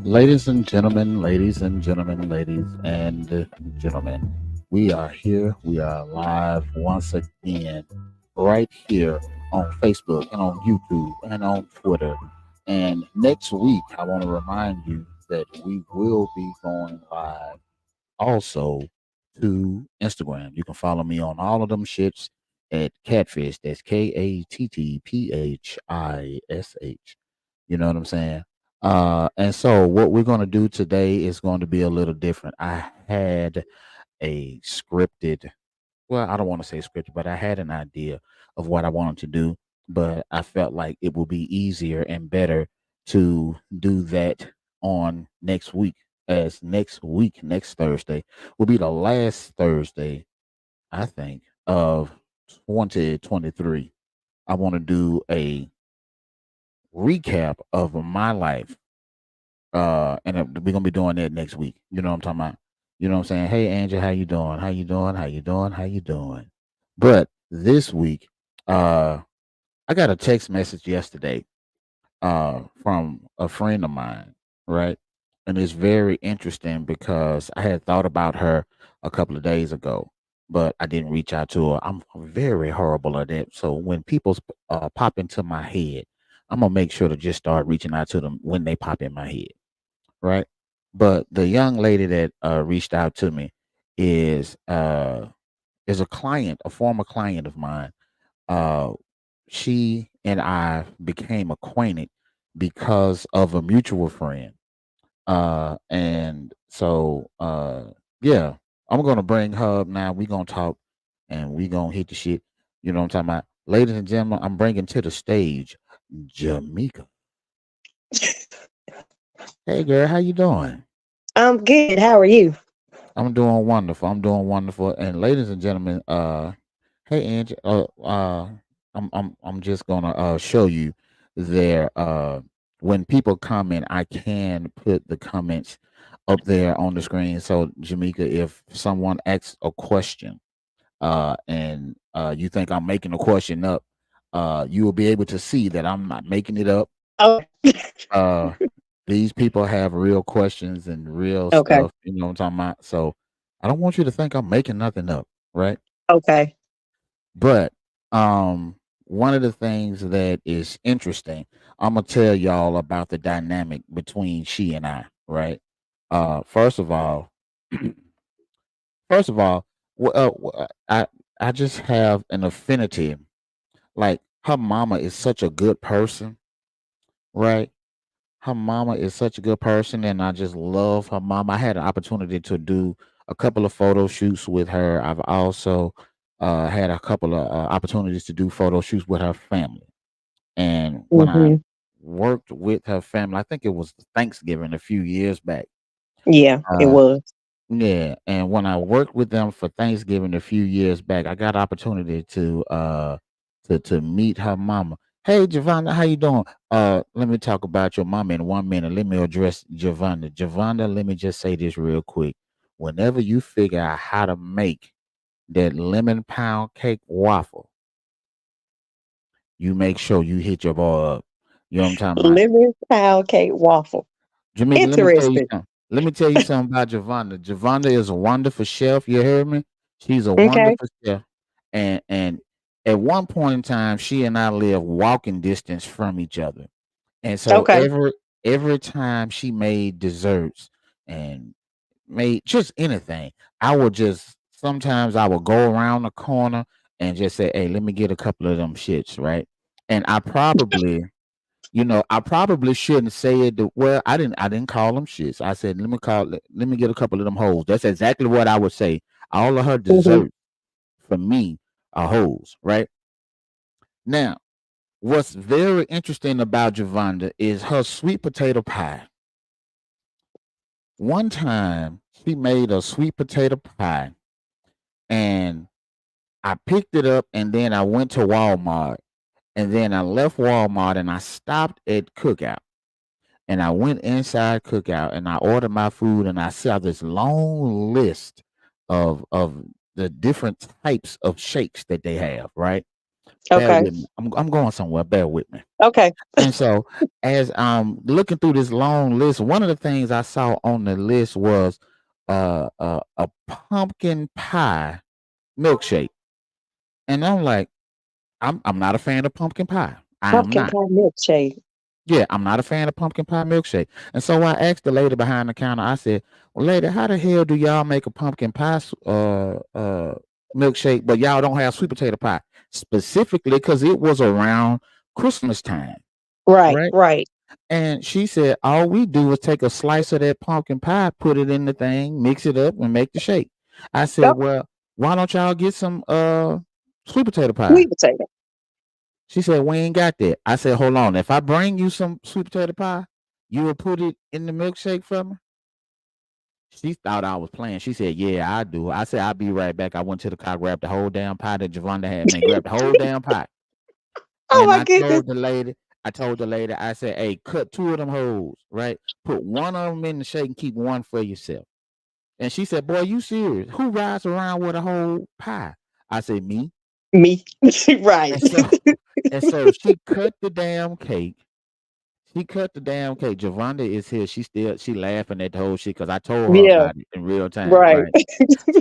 Ladies and gentlemen, ladies and gentlemen, we are here. We are live once again, right here on Facebook and on YouTube and on Twitter. And next week, I want to remind you that we will be going live also to Instagram. You can follow me on all of them shits at Catfish. That's Kattphish. You know what I'm saying? And so what we're going to do today is going to be a little different. I had a scripted, well, I don't want to say scripted, but I had an idea of what I wanted to do, but I felt like it would be easier and better to do that on next week, as next week, next Thursday, will be the last Thursday, I think, of 2023. I want to do a recap of my life, and we're gonna be doing that next week. You know what I'm talking about? You know what I'm saying? Hey, Angel, how you doing? How you doing? How you doing? How you doing? But this week, uh, I got a text message yesterday, from a friend of mine, right? And it's very interesting because I had thought about her a couple of days ago, but I didn't reach out to her. I'm very horrible at that. So when people pop into my head, I'm gonna make sure to just start reaching out to them when they pop in my head, right? But the young lady that reached out to me is uh is a client, a former client of mine. Uh, she and I became acquainted because of a mutual friend. And so yeah, I'm gonna bring her up now. We gonna talk and we gonna hit the shit. You know what I'm talking about, ladies and gentlemen. I'm bringing to the stage Jamaica. Hey, girl, how you doing? I'm good. How are you? I'm doing wonderful. I'm doing wonderful. And ladies and gentlemen, hey Angie, I'm just gonna show you there. When people comment, I can put the comments up there on the screen. So Jamaica, if someone asks a question, and you think I'm making a question up, you will be able to see that I'm not making it up. Oh, Uh, these people have real questions and real okay. stuff. You know what I'm talking about? So I don't want you to think I'm making nothing up, right? Okay. But one of the things that is interesting, I'm gonna tell y'all about the dynamic between she and I, right? First of all, first of all, I just have an affinity. Like her mama is such a good person, right? Her mama is such a good person, and I just love her mama. I had an opportunity to do a couple of photo shoots with her. I've also had a couple of opportunities to do photo shoots with her family. And when I Mhm. worked with her family, I think it was Thanksgiving a few years back. Yeah, it Uh, was. yeah, and when I worked with them for Thanksgiving a few years back, I got opportunity to meet her mama. Hey, Giovanna, how you doing? Let me talk about your mama in 1 minute. Let me address Giovanna. Giovanna, let me just say this real quick. Whenever you figure out how to make that lemon pound cake waffle, you make sure you hit your boy up. You know what I'm talking about? Lemon pound cake waffle. Jamaica, let me tell you Interesting. something. Let me tell you something about Giovanna. Giovanna is a wonderful chef. You hear me? She's a Okay. wonderful chef. And at one point in time, she and I lived walking distance from each other. And so Okay. every time she made desserts and made just anything, I would just sometimes I would go around the corner and just say, "Hey, let me get a couple of them shits," right? And I probably shouldn't say it. Well, I didn't call them shits. I said, let me get a couple of them hoes. That's exactly what I would say. All of her Mhm. desserts for me are hoes, right? Now, what's very interesting about Javonda is her sweet potato pie. One time, she made a sweet potato pie, and I picked it up, and then I went to Walmart, and then I left Walmart, and I stopped at Cookout. And I went inside Cookout and I ordered my food and I saw this long list of the different types of shakes that they have, right? Bear Okay. with me. I'm going somewhere. Bear with me. Okay. And so, as looking through this long list, one of the things I saw on the list was a pumpkin pie milkshake, and I'm like, I'm not a fan of pumpkin pie. I am Pumpkin not. pie milkshake. Yeah, I'm not a fan of pumpkin pie milkshake. And so I asked the lady behind the counter. I said, "Well, lady, how the hell do y'all make a pumpkin pie milkshake, but y'all don't have sweet potato pie specifically because it was around Christmas time, Right. right?" Right. And she said, "All we do is take a slice of that pumpkin pie, put it in the thing, mix it up, and make the shake." I said, Yep. "Well, why don't y'all get some sweet potato pie?" Sweet potato. She said, "We ain't got that." I said, "Hold on. If I bring you some sweet potato pie, you will put it in the milkshake for me?" She thought I was playing. She said, "Yeah, I do." I said, "I'll be right back." I went to the car, grabbed the whole damn pie that Javonda had made, grabbed the whole damn pie. Oh And my goodness. I told the lady, I said, "Hey, cut two of them holes, right? Put one of them in the shake and keep one for yourself." And she said, "Boy, you serious? Who rides around with a whole pie?" I said, "Me." Me. Right. And so, and so she cut the damn cake. She cut the damn cake. Javonda is here. She laughing at the whole shit because I told her Yeah. about it in real time, Right. right?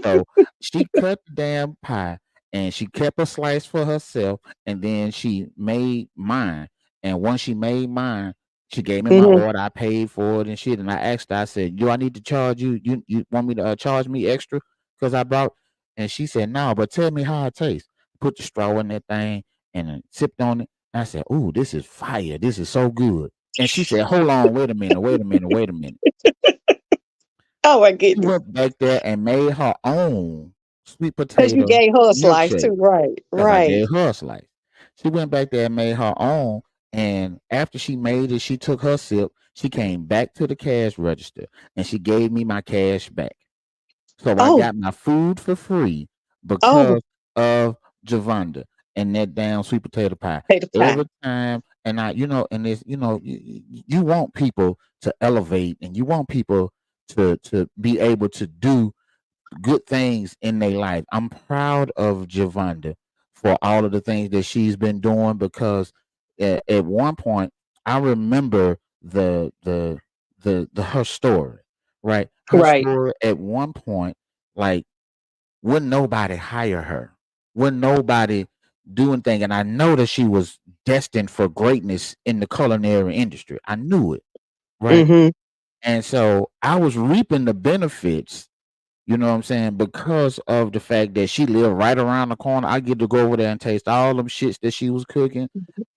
So she cut the damn pie and she kept a slice for herself and then she made mine. And once she made mine, she gave me my Hmm. order. I paid for it and shit. And I asked her, I said, "Do I need to charge you? You want me to charge me extra because I brought?" And she said, "No, but tell me how it tastes." Put the straw in that thing and then sipped on it. And I said, "Ooh, this is fire. This is so good." And she said, "Hold on, wait a minute, wait a minute, wait a minute." Oh my She goodness. went back there and made her own sweet Because you potato gave her a slice milkshake too. Right. because I Right. gave her a slice. She went back there and made her own. And after she made it, she took her sip. She came back to the cash register and she gave me my cash back. So I Oh. got my food for free Oh. because of Javonda and that damn sweet potato pie. Potato pie. Every time, and and it's, you want people to elevate and you want people to be able to do good things in their life. I'm proud of Javonda for all of the things that she's been doing because at one point I remember the her story, right? Her Right. story at one point, like, wouldn't nobody hire her, wouldn't nobody do anything, and I know that she was destined for greatness in the culinary industry. I knew it, right? Hmm. And so I was reaping the benefits, you know what I'm saying? Because of the fact that she lived right around the corner. I get to go over there and taste all them shits that she was cooking,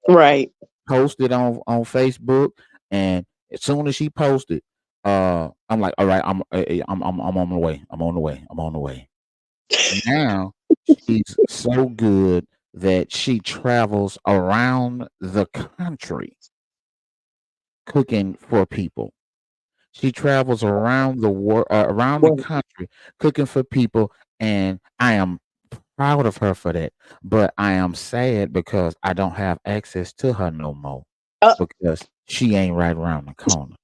Right. post it on Facebook, and as soon as she posted, I'm like, all right, I'm on the way. I'm on the way. I'm on the way. Now she's so good that she travels around the country cooking for people. She travels around the world, around the Well, country, cooking for people, and I am proud of her for that. But I am sad because I don't have access to her no more uh, because she ain't right around the corner.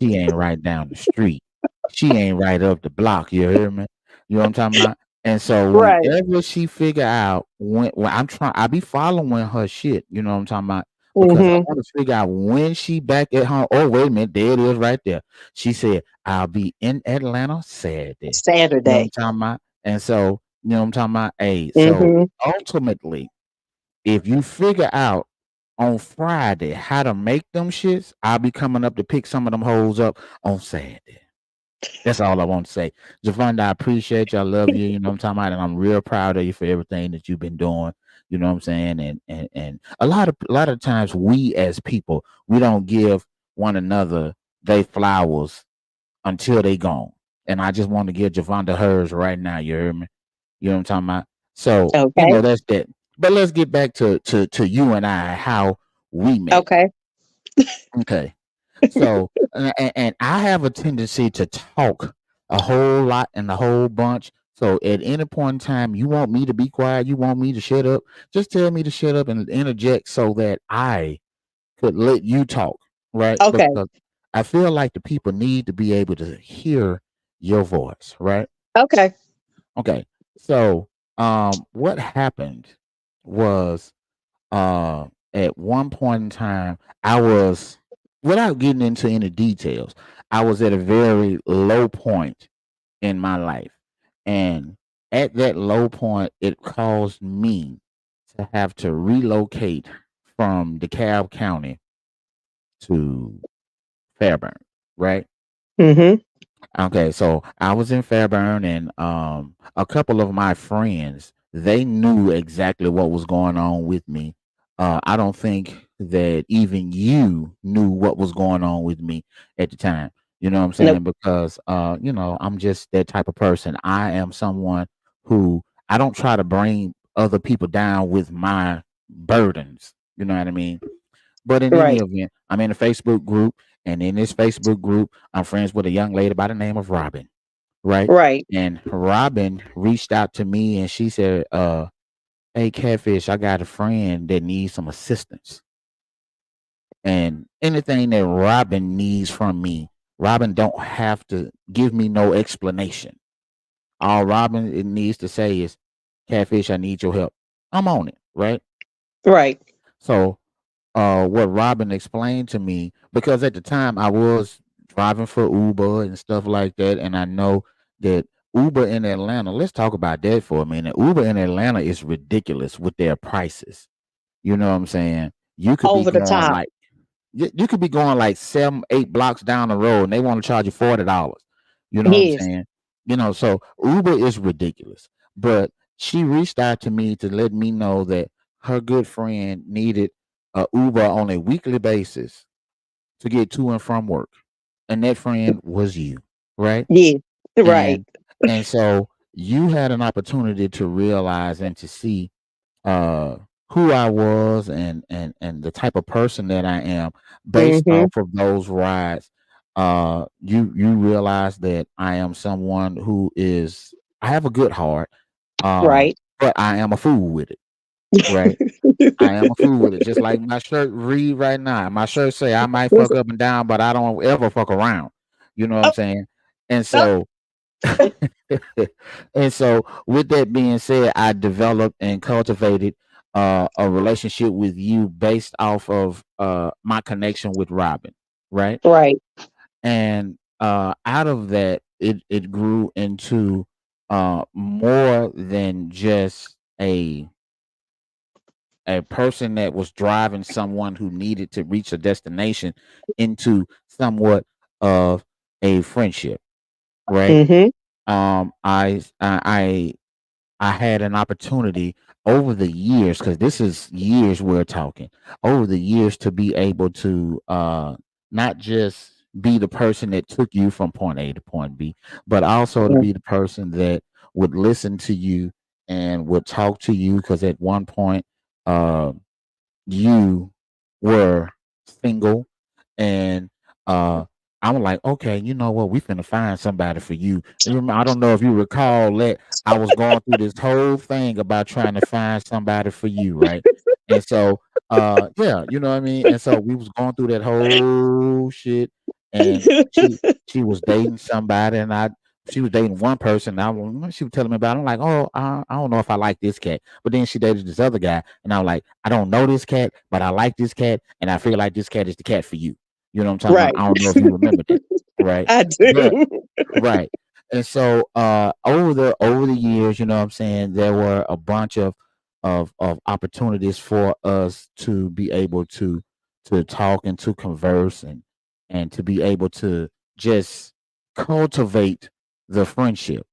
She ain't right down the street. She ain't right up the block. You hear me? You know what I'm talking about? And so right. whenever she figure out when I be following her shit. You know what I'm talking about? Because I Hmm. want to figure out when she back at home. Oh, wait a minute, there it is right there. She said, "I'll be in Atlanta Saturday." You know what I'm Saturday. talking about? And so, you know what I'm talking about? Hey, so Hmm. ultimately, if you figure out on Friday how to make them shits, I'll be coming up to pick some of them hoes up on Saturday. That's all I want to say. Javonda, I appreciate you. I love you. You know what I'm talking about? And I'm real proud of you for everything that you've been doing. You know what I'm saying? And a lot of times we as people, we don't give one another they flowers until they gone. And I just want to give Javonda hers right now. You hear me? You know what I'm talking about? So, Okay. that's that. But let's get back to you and I, how we met. Okay. Okay. So, and I have a tendency to talk a whole lot and a whole bunch. So at any point in time, you want me to be quiet, you want me to shut up, just tell me to shut up and interject so that I could let you talk, right? Okay. Because I feel like the people need to be able to hear your voice, right? Okay. Okay. So, what happened was, uh, at one point in time, I was, without getting into any details, I was at a very low point in my life. And at that low point, it caused me to have to relocate from DeKalb County to Fairburn, right? Mhm. Okay, so I was in Fairburn, and a couple of my friends, they knew exactly what was going on with me. I don't think that even you knew what was going on with me at the time. You know what I'm Nope. saying? Because I'm just that type of person. I am someone who, I don't try to bring other people down with my burdens. You know what I mean? But in any Right. event, I'm in a Facebook group, and in this Facebook group, I'm friends with a young lady by the name of Robin, right? Right. And Robin reached out to me, and she said, "Hey, Catfish, I got a friend that needs some assistance, and anything that Robin needs from me, Robin don't have to give me no explanation. All Robin it needs to say is, Catfish, I need your help. I'm on it, right?" Right. So what Robin explained to me, because at the time I was driving for Uber and stuff like that, and I know that Uber in Atlanta, let's talk about that for a minute. Uber in Atlanta is ridiculous with their prices. You know what I'm saying? You could be Over the going top. like you could be going like 7, 8 blocks down the road, and they want to charge you $40. You know what I'm Yes. saying? So Uber is ridiculous. But she reached out to me to let me know that her good friend needed a Uber on a weekly basis to get to and from work. And that friend was you, right? Yes. Right. And and so you had an opportunity to realize and to see uh who I was, and the type of person that I am based Mhm. off of those rides. You realize that I am someone who is, I have a good heart, Right. but I am a fool with it, right? I am a fool with it. Just like my shirt read right now. My shirt say I might fuck up and down, but I don't ever fuck around. You know what I'm Oh, saying? And oh. so and so with that being said, I developed and cultivated a relationship with you based off of my connection with Robin, right? Right. And out of that, it grew into more than just a person that was driving someone who needed to reach a destination, into somewhat of a friendship, right? Mhm. I had an opportunity over the years, because this is years we're talking, over the years, to be able to not just be the person that took you from point A to point B, but also to Mm. be the person that would listen to you and would talk to you, because at one point uh, you were single, and I'm like, okay, you know what, we finna find somebody for you. I don't know if you recall that I was going through this whole thing about trying to find somebody for you, right? And so yeah, you know what I mean? And so we was going through that whole shit, and she was dating somebody, and she was dating one person. She was telling me about it. I'm like, oh, I don't know if I like this cat. But then she dated this other guy, and I'm like, I don't know this cat, but I like this cat, and I feel like this cat is the cat for you. You know what I'm talking about? Right. I don't know if you remember that, right? I But do. right. And so over the years, you know what I'm saying, there were a bunch of opportunities for us to be able to talk and to converse, and to be able to just cultivate the friendship,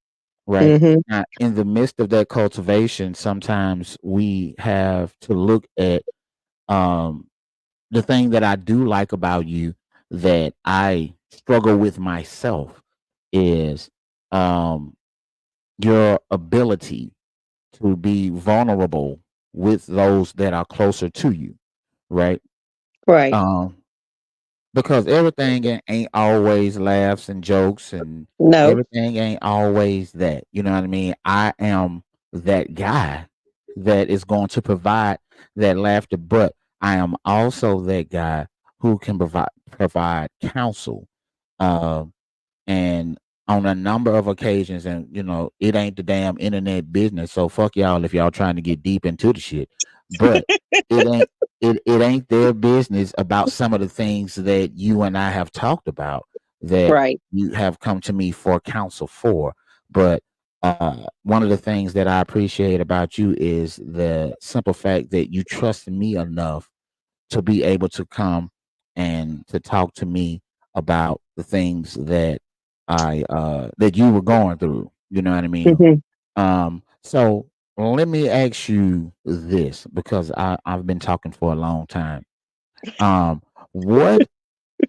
right? Mhm. Now, in the midst of that cultivation, sometimes we have to look at um the thing that I do like about you, that I struggle with myself, is um your ability to be vulnerable with those that are closer to you, right? Right. Um because everything ain't always laughs and jokes, and No. everything ain't always that. You know what I mean? I am that guy that is going to provide that laughter, but I am also that guy who can provide counsel. Um, and on a number of occasions, and it ain't the damn internet business. So fuck y'all if y'all trying to get deep into the shit. but it ain't it ain't their business about some of the things that you and I have talked about that Right. you have come to me for counsel for. But one of the things that I appreciate about you is the simple fact that you trust me enough to be able to come and to talk to me about the things that I that you were going through. You know what I mean? Mhm. So let me ask you this because I've been talking for a long time. What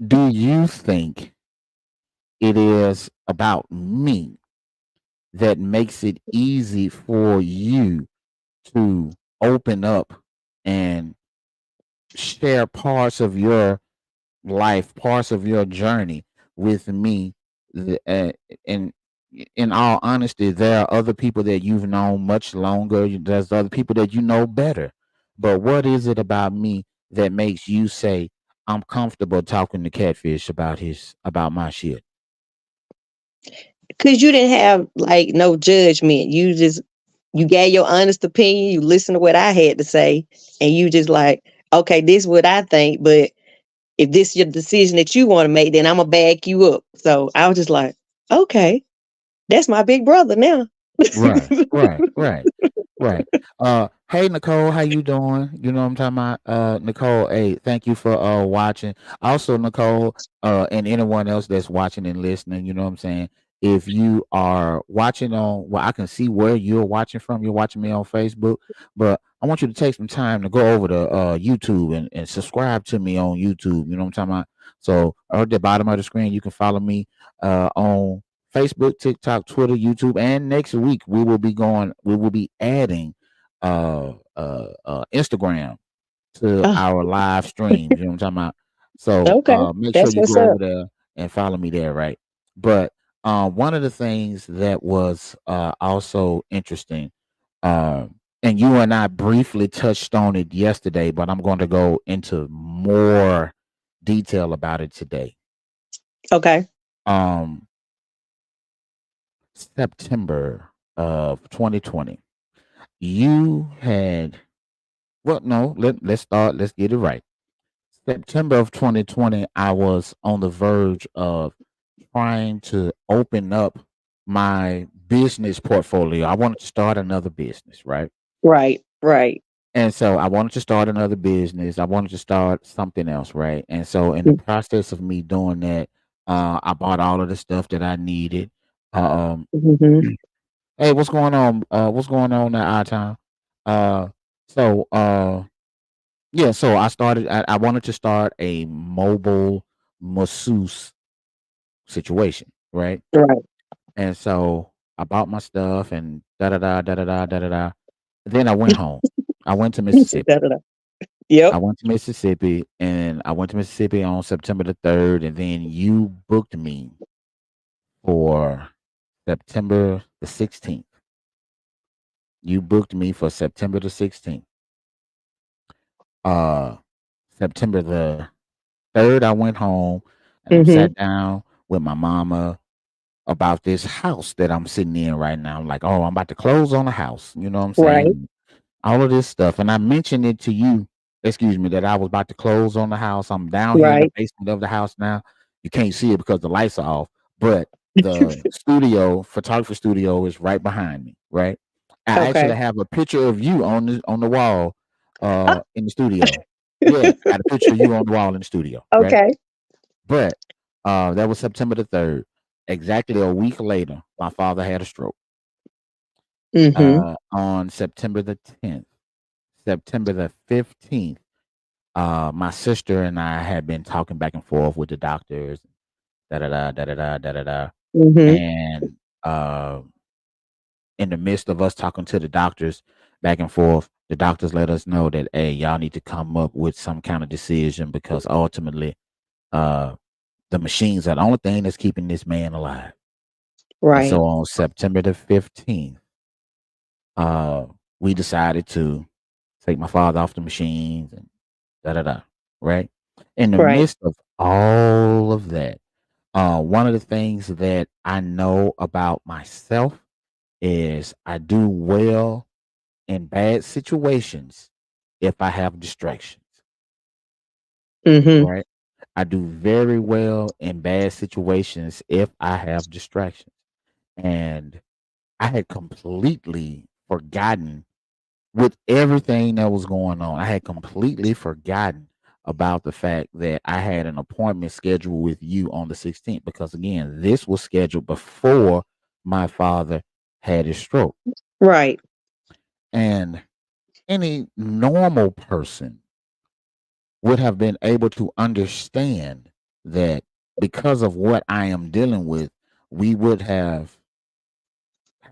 do you think it is about me that makes it easy for you to open up and share parts of your life, parts of your journey with me? And in all honesty, there are other people that you've known much longer. There's other people that you know better. But what is it about me that makes you say, I'm comfortable talking to Catfish about my shit? Cause you didn't have like no judgment. You gave your honest opinion. You listened to what I had to say, and you just like, okay, this is what I think. But if this is your decision that you want to make, then I'm gonna back you up. So I was just like, okay, that's my big brother now. Right, right, right. Right. Hey Nicole, how you doing? You know what I'm talking about? Nicole, hey, thank you for watching. Also, Nicole, and anyone else that's watching and listening, you know what I'm saying? If you are watching on, well, I can see where you're watching from. You're watching me on Facebook, but I want you to take some time to go over to YouTube and subscribe to me on YouTube. You know what I'm talking about? So at the bottom of the screen, you can follow me on Facebook, TikTok, Twitter, YouTube, and next week we will be adding Instagram to Oh, our live streams. You know what I'm talking about? So okay, make sure that's you what's go over up. there and follow me there, right? But one of the things that was also interesting, and you and I briefly touched on it yesterday, but I'm going to go into more detail about it today. Okay. Um, September of 2020, you had, well, no, let's start, let's get it right. September of 2020, I was on the verge of trying to open up my business portfolio. I wanted to start another business, right? Right. Right. And so I wanted to start another business. I wanted to start something else, right? And so in the process of me doing that, I bought all of the stuff that I needed. Um, Mm-hmm. hey, what's going on? What's going on at our time? Uh, so yeah, so I wanted to start a mobile masseuse situation, right? Right. And so I bought my stuff and da da da da da da da da da. Then I went home. I went to Mississippi. Da-da-da. Yep. I went to Mississippi, and I went to Mississippi on September the 3rd, and then you booked me for September the 16th. You booked me for September the 16th. Uh September the 3rd, I went home and I Mm-hmm. sat down with my mama about this house that I'm sitting in right now. Like, oh, I'm about to close on a house. You know what I'm Right. saying? All of this stuff. And I mentioned it to you, excuse me, that I was about to close on the house. I'm down here in the Right. basement of the house now. You can't see it because the lights are off, but the studio, photography studio, is right behind me, right? I Okay. actually have a picture of you on the wall Ah, in the studio. Yeah, I got a picture of you on the wall in the studio, right? okay. But that was September the 3rd. Exactly a week later, my father had a stroke. Mm-hmm. On September the 10th, September the 15th, my sister and I had been talking back and forth with the doctors, da da da da da da da da da. Mm-hmm. And in the midst of us talking to the doctors back and forth, the doctors let us know that, hey, y'all need to come up with some kind of decision because ultimately, uh, the machines are the only thing that's keeping this man alive. And Right. so on September the 15th, uh, we decided to take my father off the machines and da da da. Right. In the Right. midst of all of that, one of the things that I know about myself is I do well in bad situations, if I have distractions, Mhm. right? I do very well in bad situations if I have distractions. And I had completely forgotten with everything that was going on. I had completely forgotten about the fact that I had an appointment scheduled with you on the 16th because again, this was scheduled before my father had his stroke. Right. And any normal person would have been able to understand that because of what I am dealing with, we would have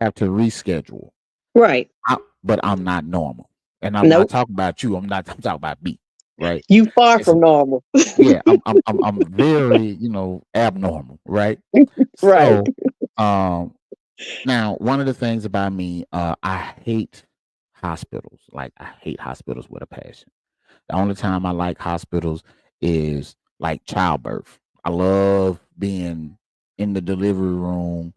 to reschedule. Right. But I'm not normal, and I'm not Nope. talking about you. I'm not. I'm talking about me, right? You far It's, from normal. yeah, I'm very abnormal, right? Right. So, um, now one of the things about me, I hate hospitals. Like I hate hospitals with a passion. The only time I like hospitals is like childbirth. I love being in the delivery room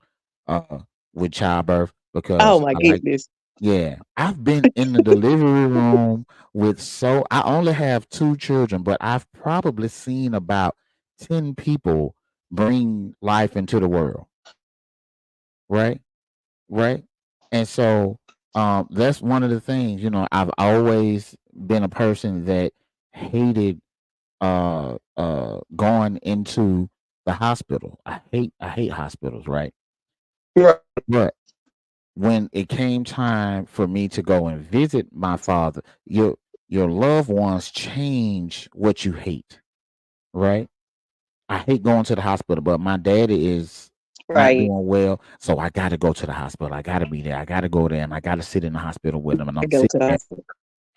uh, with childbirth Oh because my I like, goodness. yeah, I've been in the delivery room with I only have two children, but I've probably seen about 10 people bring life into the world, right? Right. And so that's one of the things, I've always been a person that hated going into the hospital. I hate hospitals, right? Right. But when it came time for me to go and visit my father, your loved ones change what you hate, right? I hate going to the hospital, but my daddy is not Right. doing well, so I got to go to the hospital. I got to be there. I got to go there, and I got to sit in the hospital with him. And I I'm go sitting to the there, hospital.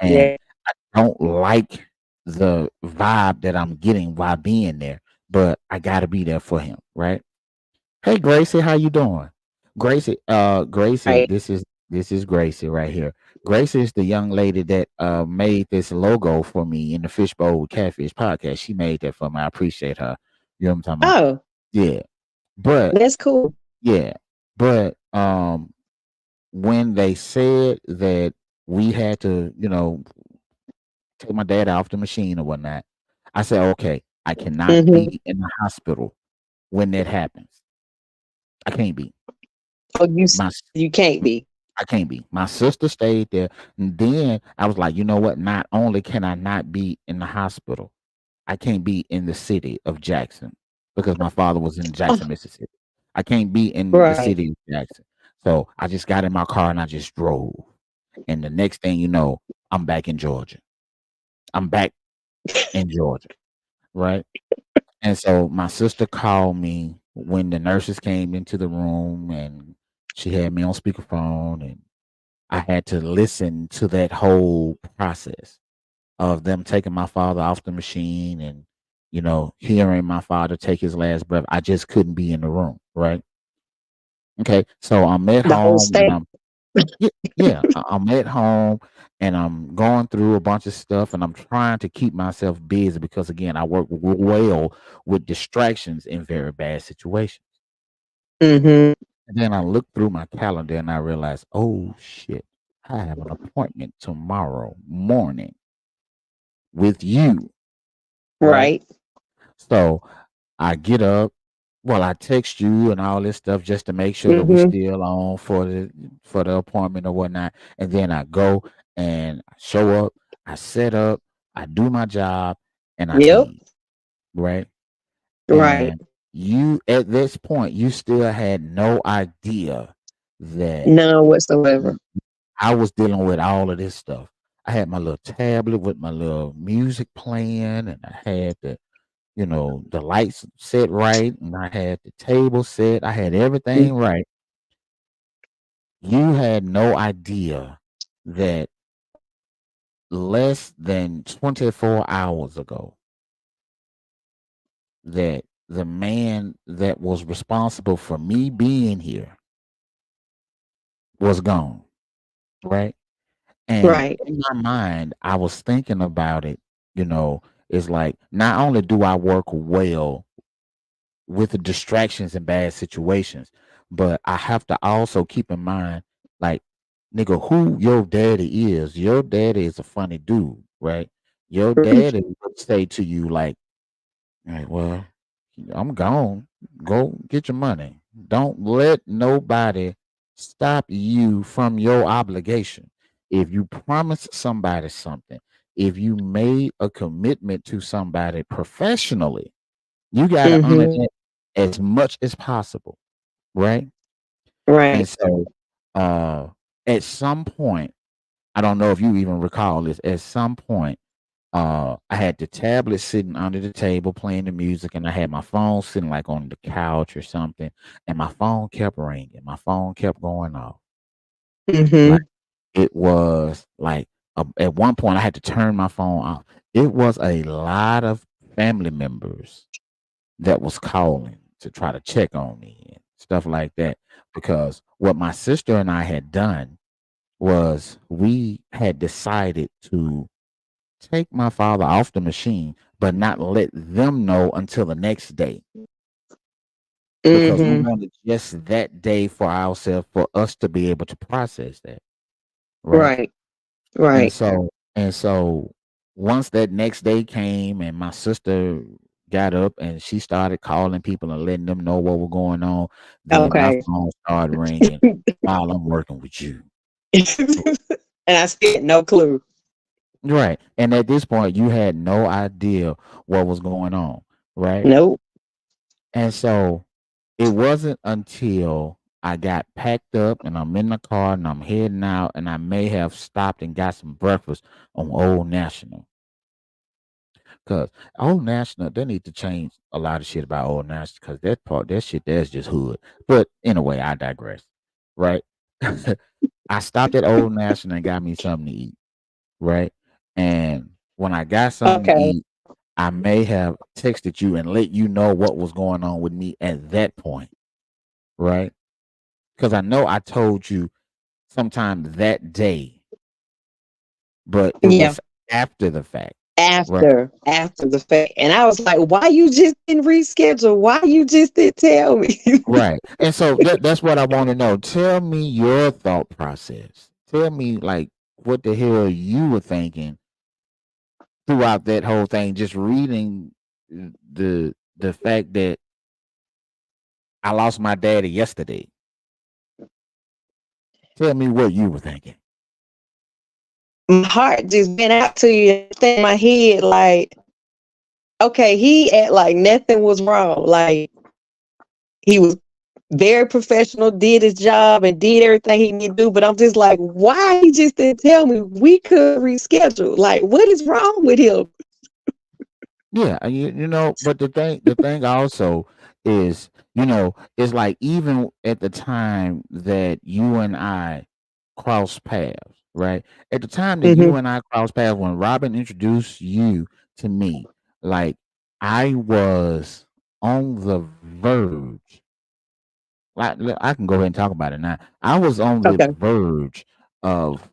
and Yeah. I don't like the vibe that I'm getting while being there, but I got to be there for him, right? Hey Gracie, how you doing? Gracie, Right. this is Gracie right here. Gracie is the young lady that made this logo for me in the Fish Bowl with Catfish podcast. She made that for me. I appreciate her. You know what I'm talking about? Oh, Yeah. But that's cool. yeah. But when they said that we had to, take my dad off the machine or whatnot, I said, okay, I cannot Mhm. be in the hospital when that happens. I can't be. Oh, My you can't be. I can't be. My sister stayed there. And then I was like, you know what? Not only can I not be in the hospital, I can't be in the city of Jackson because my father was in Oh, Jackson, Mississippi. I can't be in the right. city of Jackson. So I just got in my car and I just drove. And the next thing you know, I'm back in Georgia. I'm back in Georgia, right? And so my sister called me when the nurses came into the room and she had me on speakerphone and I had to listen to that whole process of them taking my father off the machine and, hearing my father take his last breath. I just couldn't be in the room, right? Okay. So I'm at The whole home and state. yeah, yeah, I'm at home and I'm going through a bunch of stuff and I'm trying to keep myself busy because again, I work well with distractions in very bad situations. Mhm. And then I look through my calendar and I realize, oh shit, I have an appointment tomorrow morning with you, right? Right. So I get up, well, I text you and all this stuff just to make sure that we Mhm. still on for the appointment or whatnot. And then I go and I show up, I set up, I do my job, and I Yep. leave, right? Right. And you at this point, you still had no idea that None whatsoever. I was dealing with all of this stuff. I had my little tablet with my little music playing, and I had the lights set right, and I had the table set. I had Mm. everything right. You had no idea that less than 24 hours ago, that the man that was responsible for me being here was gone, right? And Right. in my mind, I was thinking about it, it's like not only do I work well with the distractions and bad situations, but I have to also keep in mind, like nigga, who your daddy is. Your daddy is a funny dude, right? Your daddy would say to you like, "Right, well, I'm gone. Go get your money. Don't let nobody stop you from your obligation. If you promise somebody something, if you made a commitment to somebody professionally, you got to honor Mm-hmm. that as much as possible, right?" And Right. so, uh, at some point, I don't know if you even recall this. At some point, I had the tablet sitting under the table playing the music, and I had my phone sitting like on the couch or something, and my phone kept ringing. My phone kept going off. Like Mm-hmm. it was like at one point I had to turn my phone off. It was a lot of family members that was calling to try to check on me and stuff like that. Because what my sister and I had done was we had decided to take my father off the machine, but not let them know until the next day because we Mm-hmm. wanted just that day for ourselves for us to be able to process that, right? Right. And Right. so once that next day came and my sister got up and she started calling people and letting them know what was going on, then my Okay. phone started ringing while I'm working with you. And I still had no clue. Right. And at this point you had no idea what was going on, right? Nope. And so it wasn't until I got packed up and I'm in the car and I'm heading out and I may have stopped and got some breakfast on Old National. Cause Old National, they need to change a lot of shit about Old National because that shit there's just hood. But anyway, I digress. Right? I stopped at Old National and got me something to eat. Right? And when I got something to Okay. eat, I may have texted you and let you know what was going on with me at that point. Right? Because I know I told you sometime that day, but it Yeah. was after the fact. Right? After the fact. And I was like, why you just didn't reschedule? Why you just didn't tell me? Right. And so that's what I want to know. Tell me your thought process. Tell me like what the hell you were thinking throughout that whole thing, just reading the fact that I lost my daddy yesterday. Tell me what you were thinking. My heart just went out to you and stayed in my head like, okay, he act like nothing was wrong. Like he was very professional, did his job and did everything he needed to do. But I'm just like, why he just didn't tell me we could reschedule? Like, what is wrong with him? Yeah, you know, but the thing also is, it's like even at the time that you and I crossed paths, right? At the time that Hmm. you and I crossed paths, when Robin introduced you to me, like I was on the verge. Like I can go ahead and talk about it now. I was on the Okay. verge of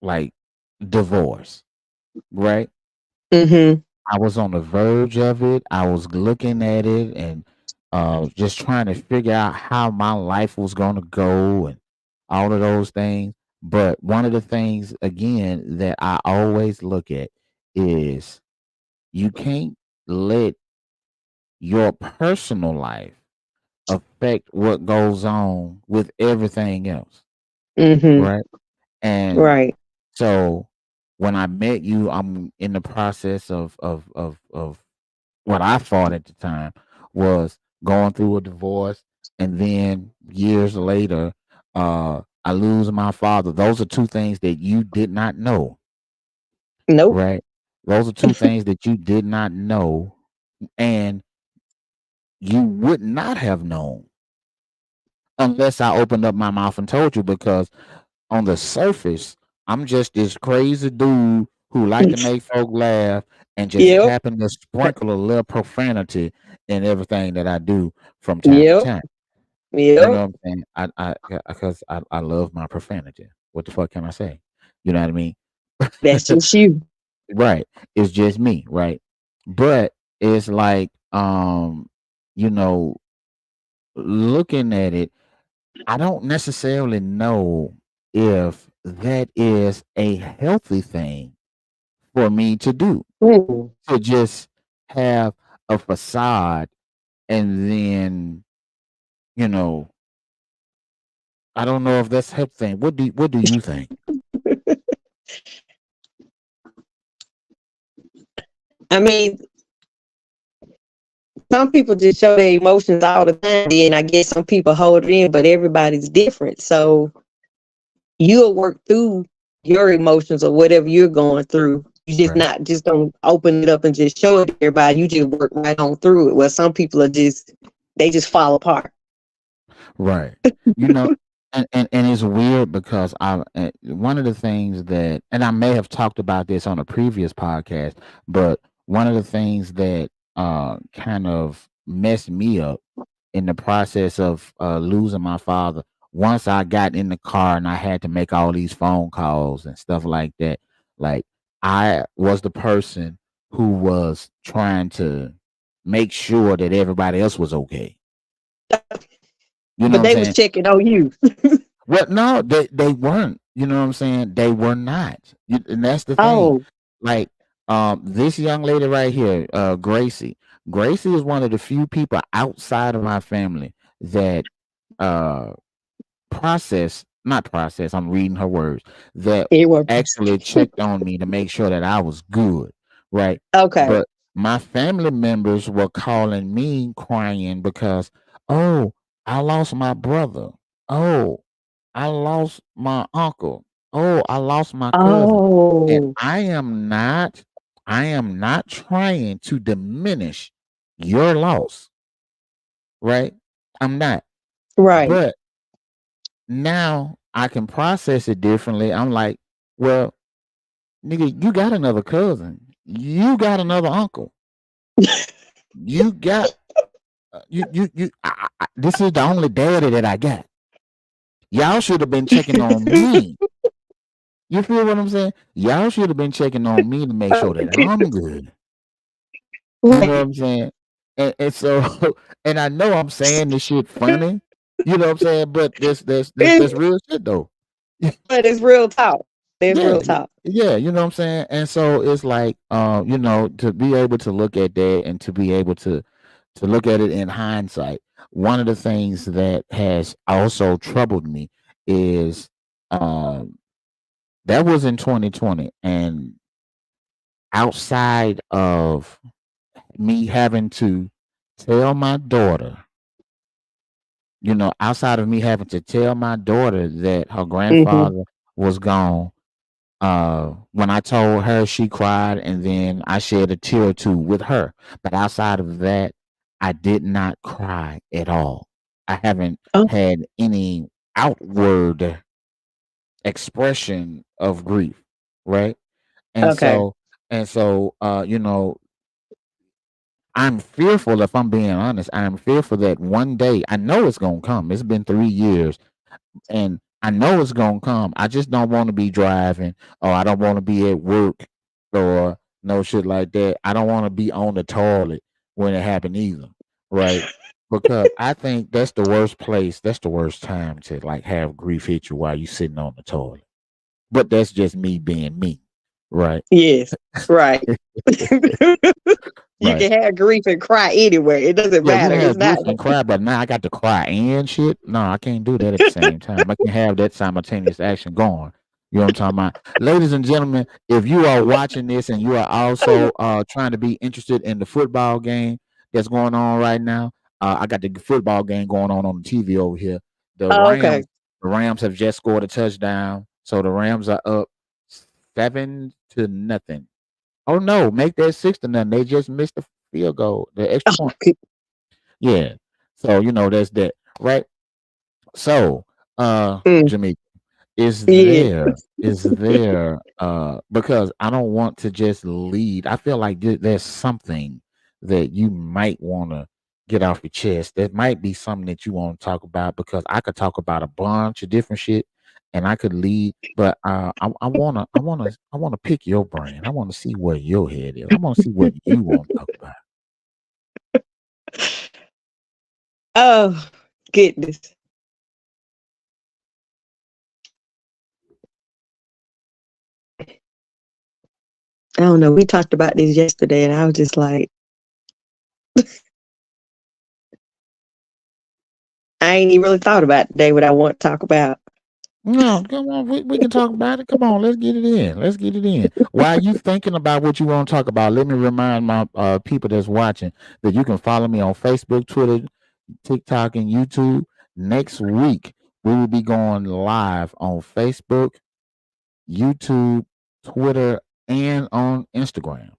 like divorce, right? Hmm. I was on the verge of it. I was looking at it and just trying to figure out how my life was going to go and all of those things. But one of the things, again, that I always look at is you can't let your personal life affect what goes on with everything else, Hmm. right? And Right. so when I met you, I'm in the process of what I thought at the time was going through a divorce, and then years later, I lose my father. Those are two things that you did not know, Nope. right? Those are two things that you did not know, and you would not have known unless I opened up my mouth and told you. Because on the surface, I'm just this crazy dude who like to make folk laugh and just Yep. happen to sprinkle a little profanity in everything that I do from time to Yep. time. You know Yep. what I'm saying? Because I love my profanity. What the fuck can I say? You know what I mean? That's just you. Right. It's just me, right? But it's like, you know, looking at it, I don't necessarily know. if that is a healthy thing for me to do, Mm. to just have a facade and then, you know, I don't know if that's a healthy thing. What do you think? I mean, some people just show their emotions all the time, and I guess some people hold it in, but everybody's different. So you'll work through your emotions or whatever you're going through. You just Right. not just don't open it up and just show it to everybody. You just work right on through it. Well, some people are just they just fall apart. Right. You know, and it's weird because one of the things that, and I may have talked about this on a previous podcast, but one of the things that kind of messed me up in the process of losing my father, once I got in the car and I had to make all these phone calls and stuff like that, like I was the person who was trying to make sure that everybody else was okay. You know what But I'm they was saying? checking on you. Well, no, they weren't. You know what I'm saying? They were not. And that's the thing. Oh, Like, this young lady right here, Gracie. Gracie is one of the few people outside of my family that uh not process, I'm reading her words, that it was actually checked on me to make sure that I was good, right? okay. But my family members were calling me crying because, oh, I lost my brother. Oh, I lost my uncle. Oh, I lost my cousin. And Oh, I am not trying to diminish your loss, right? I'm not. right. But now I can process it differently. I'm like, well, nigga, you got another cousin. You got another uncle. You got this is the only daddy that I got. Y'all should have been checking on me. You feel what I'm saying? Y'all should have been checking on me to make sure that I'm good. You know what Right. I'm saying? And so, and I know I'm saying this shit funny. You know what I'm saying? But that's real shit though. But it's real talk. It's Yeah, real talk. yeah, you know what I'm saying? And so it's like, to be able to look at that and to be able to look at it in hindsight, one of the things that has also troubled me is um that was in 2020, and outside of me having to tell my daughter, outside of me having to tell my daughter that her Hmm. grandfather was gone. When I told her, she cried, and then I shed a tear or two with her. But outside of that, I did not cry at all. I haven't Oh, had any outward expression of grief, right? And okay. so, I'm fearful. If I'm being honest, I'm fearful that one day, I know it's gonna come. It's been 3 years, and I know it's gonna come. I just don't want to be driving, or I don't want to be at work, or no shit like that. I don't want to be on the toilet when it happened either, right? Because I think that's the worst place. That's the worst time to like have grief hit you while you sitting on the toilet. But that's just me being me, right? Yes. Right. You Right. can have grief and cry anywhere. It doesn't Yeah, you matter. can It's have not grief and cry, but now I got to cry and shit. No, I can't do that at the same time. I can have that simultaneous action going. You know what I'm talking about? Ladies and gentlemen, if you are watching this and you are also trying to be interested in the football game that's going on right now, I got the football game going on the TV over here. The oh, okay. Rams, the Rams have just scored a touchdown, so the Rams are up 7-0. Oh no, make that 6-0. They just missed the field goal, the extra point. Okay. Yeah. So, that's that, right? So, Mm, Jimmy, is yeah. there, is there, because I don't want to just lead. I feel like there's something that you might want to get off your chest. That might be something that you want to talk about, because I could talk about a bunch of different shit and I could lead, but I wanna pick your brain. I want to see where your head is. I want to see what you want to talk about. Oh, goodness. I don't know. We talked about this yesterday, and I was just like, I ain't even really thought about today what I want to talk about. No, come on, we can talk about it. Come on, let's get it in. Let's get it in. While you thinking about what you want to talk about, let me remind my people that's watching that you can follow me on Facebook, Twitter, TikTok, and YouTube. Next week, we will be going live on Facebook, YouTube, Twitter, and on Instagram.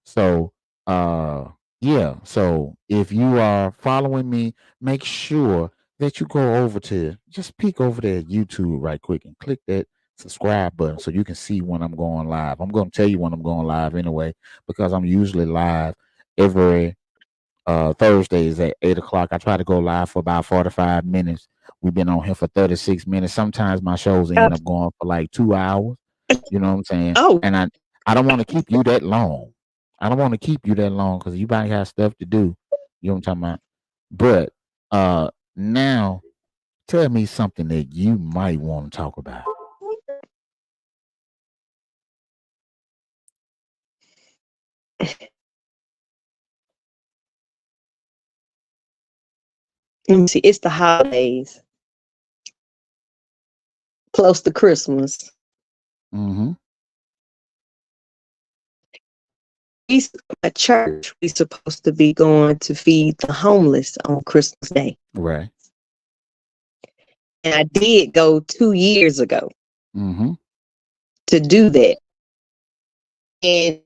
So, yeah. So if you are following me, make sure that you go over to just peek over there at YouTube right quick and click that subscribe button so you can see when I'm going live. I'm going to tell you when I'm going live anyway because I'm usually live every Thursdays at 8 o'clock. I try to go live for about 45 minutes. We've been on here for 36 minutes. Sometimes my shows Uh, end up going for like 2 hours. You know what I'm saying? oh, And I don't want to keep you that long. I don't want to keep you that long because you might have stuff to do. You know what I'm talking about? But now tell me something that you might want to talk about. let me see. It's the holidays, close to Christmas. Mm-hmm. We, at church, we supposed to be going to feed the homeless on Christmas Day, Right. and I did go 2 years ago Mm-hmm. to do that, and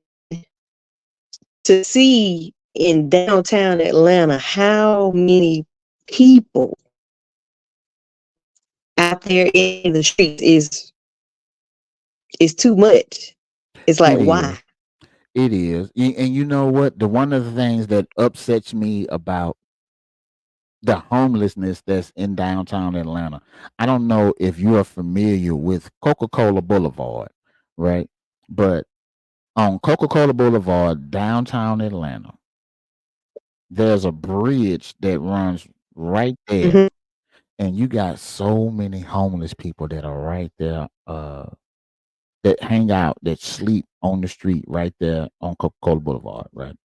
to see in downtown Atlanta how many people out there in the streets is too much. It's like, It is. why? It is. And you know what? The one of the things that upsets me about the homelessness that's in downtown Atlanta. I don't know if you are familiar with Coca-Cola Boulevard, right? But on Coca-Cola Boulevard, downtown Atlanta, there's a bridge that runs right there. Hmm. And you got so many homeless people that are right there, that hang out, that sleep on the street right there on Coca-Cola Boulevard, right?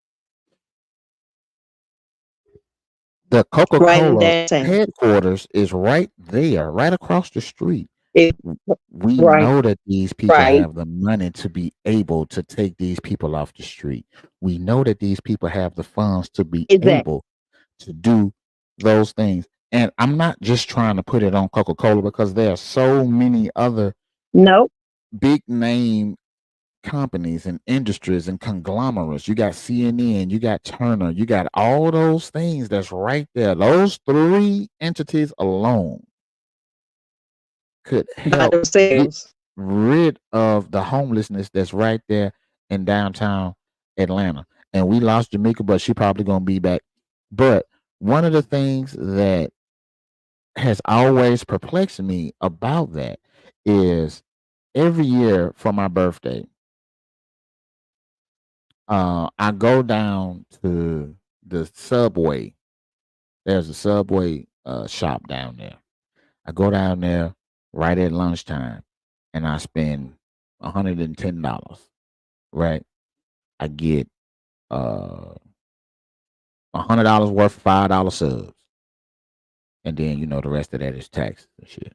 The Right in Coca-Cola downtown. headquarters is right there, right across the street. It, We right, know that these people right, have the money to be able to take these people off the street. We know that these people have the funds to be exactly. able to do those things. And I'm not just trying to put it on Coca-Cola because there are so many other Nope. big name companies and industries and conglomerates. You got CNN, you got Turner, you got all those things that's right there. Those three entities alone could By help get themselves. rid of the homelessness that's right there in downtown Atlanta. And we lost Jamaica, but she probably gonna be back. But one of the things that has always perplexed me about that is every year for my birthday, I go down to the subway. There's a subway shop down there. I go down there right at lunchtime and I spend $110. Right? I get uh $100 worth of $5 subs. And then the rest of that is taxes and shit.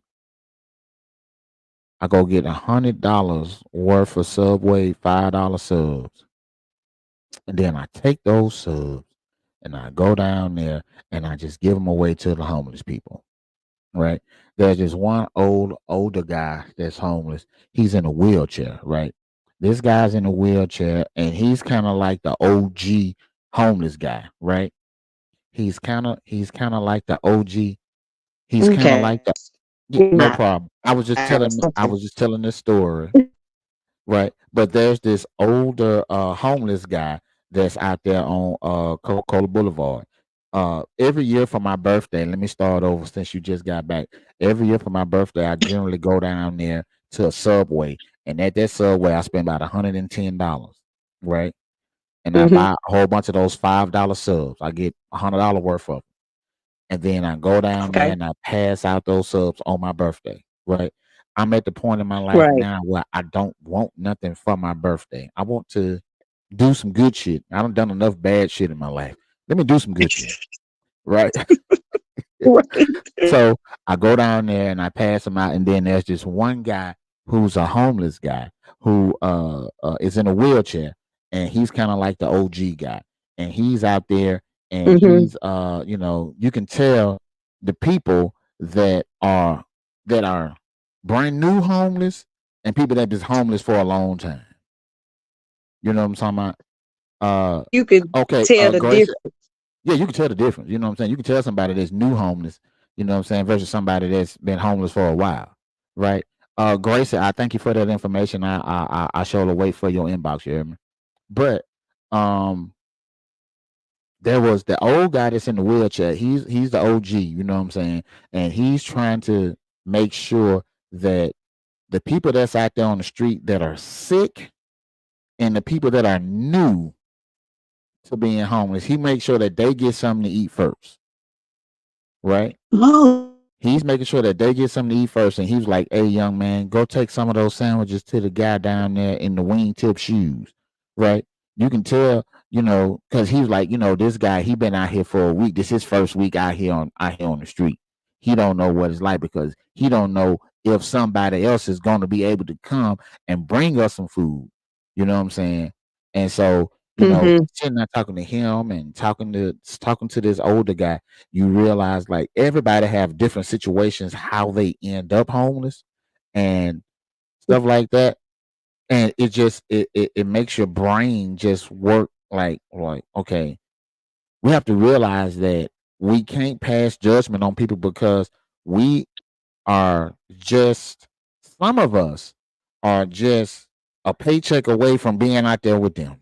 I go get $100 worth of Subway $5 subs. And then I take those subs and I go down there and I just give them away to the homeless people. Right? There's this one older guy that's homeless. He's in a wheelchair, right? This guy's in a wheelchair and he's kind of like the OG homeless guy, right? He's kind of like the OG. He's kind of Okay. like the yeah, no Not problem. I something. was just telling this story, right? But there's this older homeless guy that's out there on Coca-Cola Boulevard. Every year for my birthday, let me start over since you just got back. Every year for my birthday, I generally go down there to a Subway, and at that Subway, I spend about $110, right? And I Hmm. buy a whole bunch of those $5 subs. I get $100 worth of 'em. And then I go down there Okay. and I pass out those subs on my birthday, right? I'm at the point in my life Right. now where I don't want nothing for my birthday. I want to do some good shit. I done done enough bad shit in my life. Let me do some good shit, right? Right. So I go down there and I pass them out, and then there's this one guy who's a homeless guy who is in a wheelchair, and he's kind of like the OG guy, and he's out there, and Hmm. he's you can tell the people that are brand new homeless and people that been homeless for a long time. You know what I'm talking about? You could Okay, tell the Grace. difference. Yeah, you can tell the difference. You know what I'm saying? You can tell somebody that's new homeless, you know what I'm saying, versus somebody that's been homeless for a while, right? Grace, I thank you for that information. I shall wait for your inbox, you hear me? But um, there was the old guy that's in the wheelchair. He's the OG, you know what I'm saying, and he's trying to make sure that the people that's out there on the street that are sick and the people that are new to being homeless, he makes sure that they get something to eat first, right? Oh, He's making sure that they get something to eat first, and he was like, "Hey, young man, go take some of those sandwiches to the guy down there in the wingtip shoes." Right? You can tell, because he was like, this guy, he been out here for a week. This is his first week out here on the street. He don't know what it's like because he don't know if somebody else is going to be able to come and bring us some food. You know what I'm saying? And so, hmm, sitting there talking to him and talking to this older guy, you realize like everybody have different situations how they end up homeless and stuff like that, and it just it makes your brain just work like okay, we have to realize that we can't pass judgment on people because we are just some of us are just a paycheck away from being out there with them.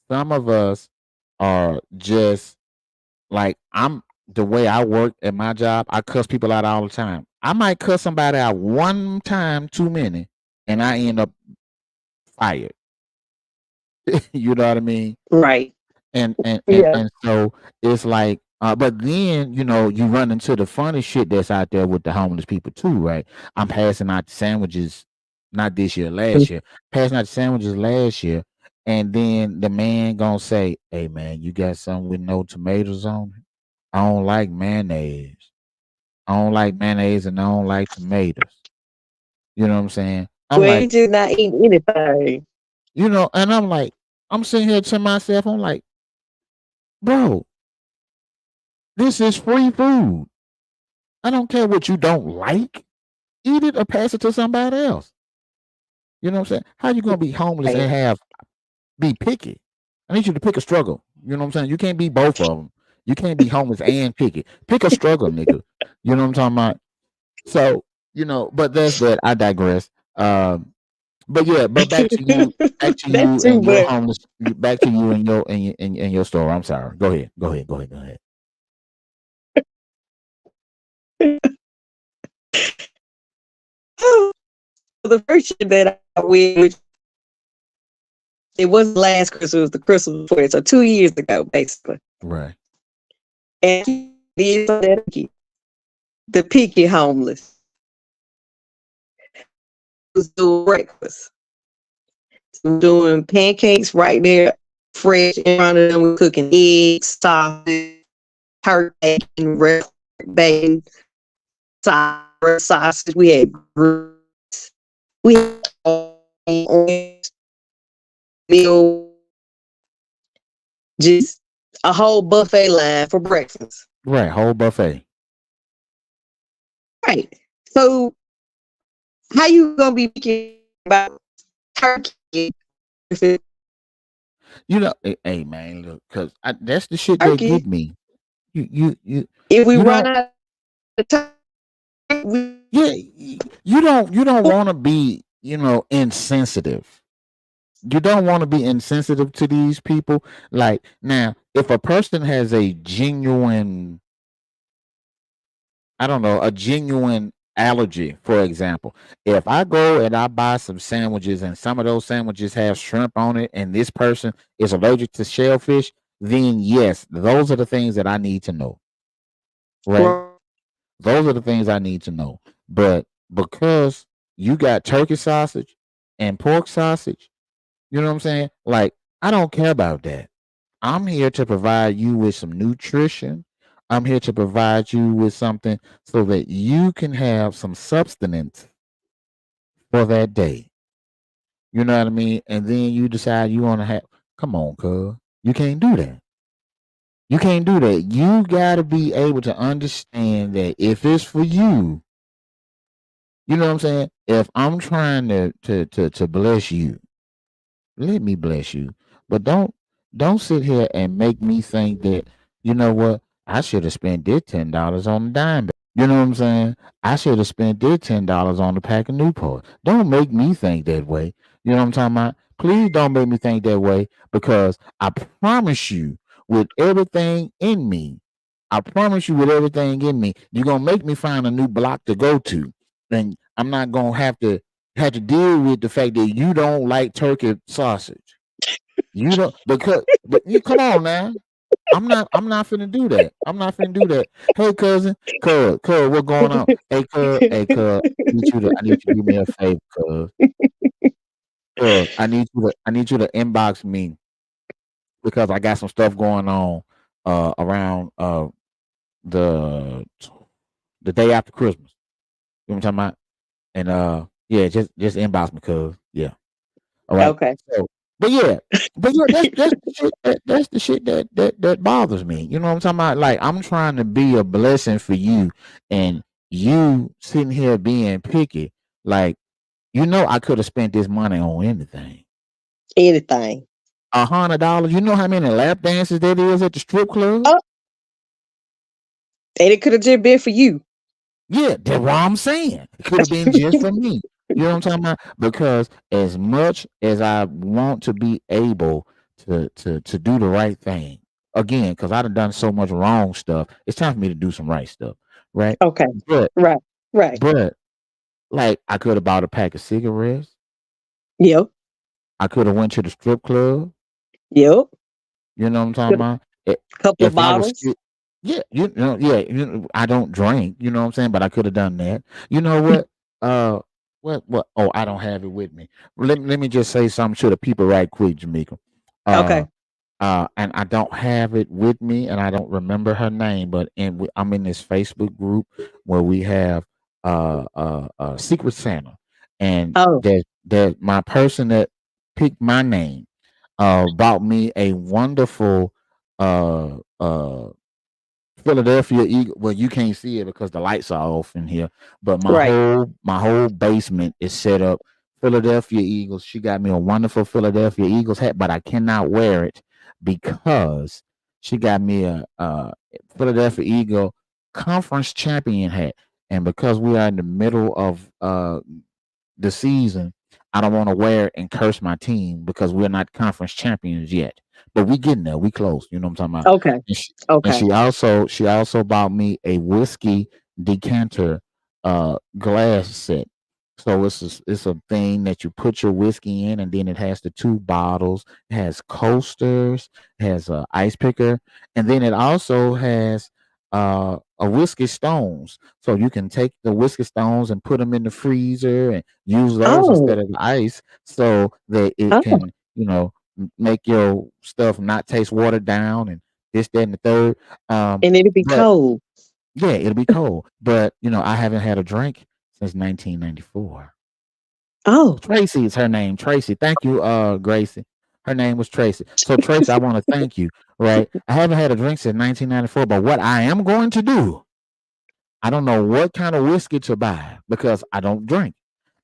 Some of us are just like I'm the way I work at my job, I cuss people out all the time. I might cuss somebody out one time too many, and I end up fired. You know what I mean? right. Yeah. And so it's like, but then you run into the funny shit that's out there with the homeless people too, right? I'm passing out the sandwiches, not this year, last year, passing out the sandwiches last year, and then the man gonna say, "Hey man, you got something with no tomatoes on it? I don't like mayonnaise. I don't like mayonnaise and I don't like tomatoes." You know what I'm saying? I'm Well, like, you just not eating anything. and I'm like, I'm sitting here to myself, I'm like, bro, this is free food. I don't care what you don't like. Eat it or pass it to somebody else. You know what I'm saying? How you gonna be homeless and Right. be picky? I need you to pick a struggle. You know what I'm saying? You can't be both of them. You can't be homeless and picky. Pick a struggle, nigga. You know what I'm talking about? So, but that's that. I digress. But yeah, but back to That's you too and your much. homeless, back to you and your story. I'm sorry. Go ahead. Go ahead. Go ahead. Go ahead. Oh, the first year that I went, which it wasn't last Christmas, it was the Christmas before it, so 2 years ago, basically. Right. And he did that again. The picky homeless was doing breakfast. So doing pancakes right there, fresh in front of them. We're cooking eggs, sausage, turkey, bacon, red bacon, sausage. We had grits. We had orange meal, just a whole buffet line for breakfast. Right. Whole buffet. Right. So how you gonna be picky about turkey? If it's Hey man, look, cause that's the shit that turkey, get me. You you you if we you run don't. out of turkey, we Yeah, you don't want to be insensitive. You don't want to be insensitive to these people. Like now, if a person has a genuine, I don't know, a genuine allergy, for example, if I go and I buy some sandwiches and some of those sandwiches have shrimp on it and this person is allergic to shellfish, then yes, those are the things that I need to know, right? Those are the things I need to know. But because you got turkey sausage and pork sausage. You know what I'm saying? Like, I don't care about that. I'm here to provide you with some nutrition. I'm here to provide you with something so that you can have some substance for that day. You know what I mean? And then you decide you want to have, come on, cuz. You can't do that. You can't do that. You got to be able to understand that if it's for you know what I'm saying? If I'm trying to bless you, let me bless you. But don't sit here and make me think that, you know what, I should have spent this $10 on the dime bag. You know what I'm saying? I should have spent this $10 on the pack of Newport. Don't make me think that way. You know what I'm talking about? Please don't make me think that way, because I promise you, with everything in me, I promise you, with everything in me, you're gonna make me find a new block to go to. And I'm not gonna have to deal with the fact that you don't like turkey sausage. You don't, but you come on now. I'm not finna do that. I'm not finna do that. Hey cousin, cuz, what's going on? Hey cuz, I need you to do me a favor, cuz. I need you to inbox me, because I got some stuff going on around the the day after Christmas. You know what I'm talking about? And yeah, just inbox me, cuz. Yeah. All right. Okay. So, but yeah, that's the shit that bothers me. You know what I'm talking about? Like, I'm trying to be a blessing for you, and you sitting here being picky. Like, I could have spent this money on anything. Anything. $100. You know how many lap dances that is at the strip club? Oh, and it could have just been for you. Yeah, that's what I'm saying. It could have been just for me. You know what I'm talking about? Because as much as I want to be able to do the right thing, again, because I done so much wrong stuff, it's time for me to do some right stuff, right? Okay. But Right. Right. but like, I could have bought a pack of cigarettes. Yep. I could have went to the strip club. Yep. You know what I'm talking Could about? couple of If I was bottles. still, yeah, I don't drink. You know what I'm saying? But I could have done that. You know what? What? Oh, I don't have it with me. Let me just say something to the people right quick, Jamaica. Uh, Okay. and I don't have it with me, and I don't remember her name, but I'm in this Facebook group where we have Secret Santa, and Oh. that my person that picked my name bought me a wonderful uh uh Philadelphia Eagle. Well, you can't see it because the lights are off in here, but my Right. whole basement is set up Philadelphia Eagles. She got me a wonderful Philadelphia Eagles hat, but I cannot wear it because she got me a Philadelphia Eagle conference champion hat, and because we are in the middle of the season, I don't want to wear it and curse my team because we're not conference champions yet. But we getting there. We close. You know what I'm talking about? Okay. And she, and Okay. she also bought me a whiskey decanter glass set. So it's a thing that you put your whiskey in, and then it has the two bottles. It has coasters, it has a ice picker, and then it also has a whiskey stones. So you can take the whiskey stones and put them in the freezer and use those Oh. instead of the ice, so that it Oh. can, make your stuff not taste watered down and this, that, and the third. And it'll be But cold. yeah, it'll be cold. But I haven't had a drink since 1994. Oh. Tracy is her name. Tracy. Thank you, Gracie. Her name was Tracy. So Tracy, I want to thank you. Right. I haven't had a drink since 1994, but what I am going to do, I don't know what kind of whiskey to buy because I don't drink.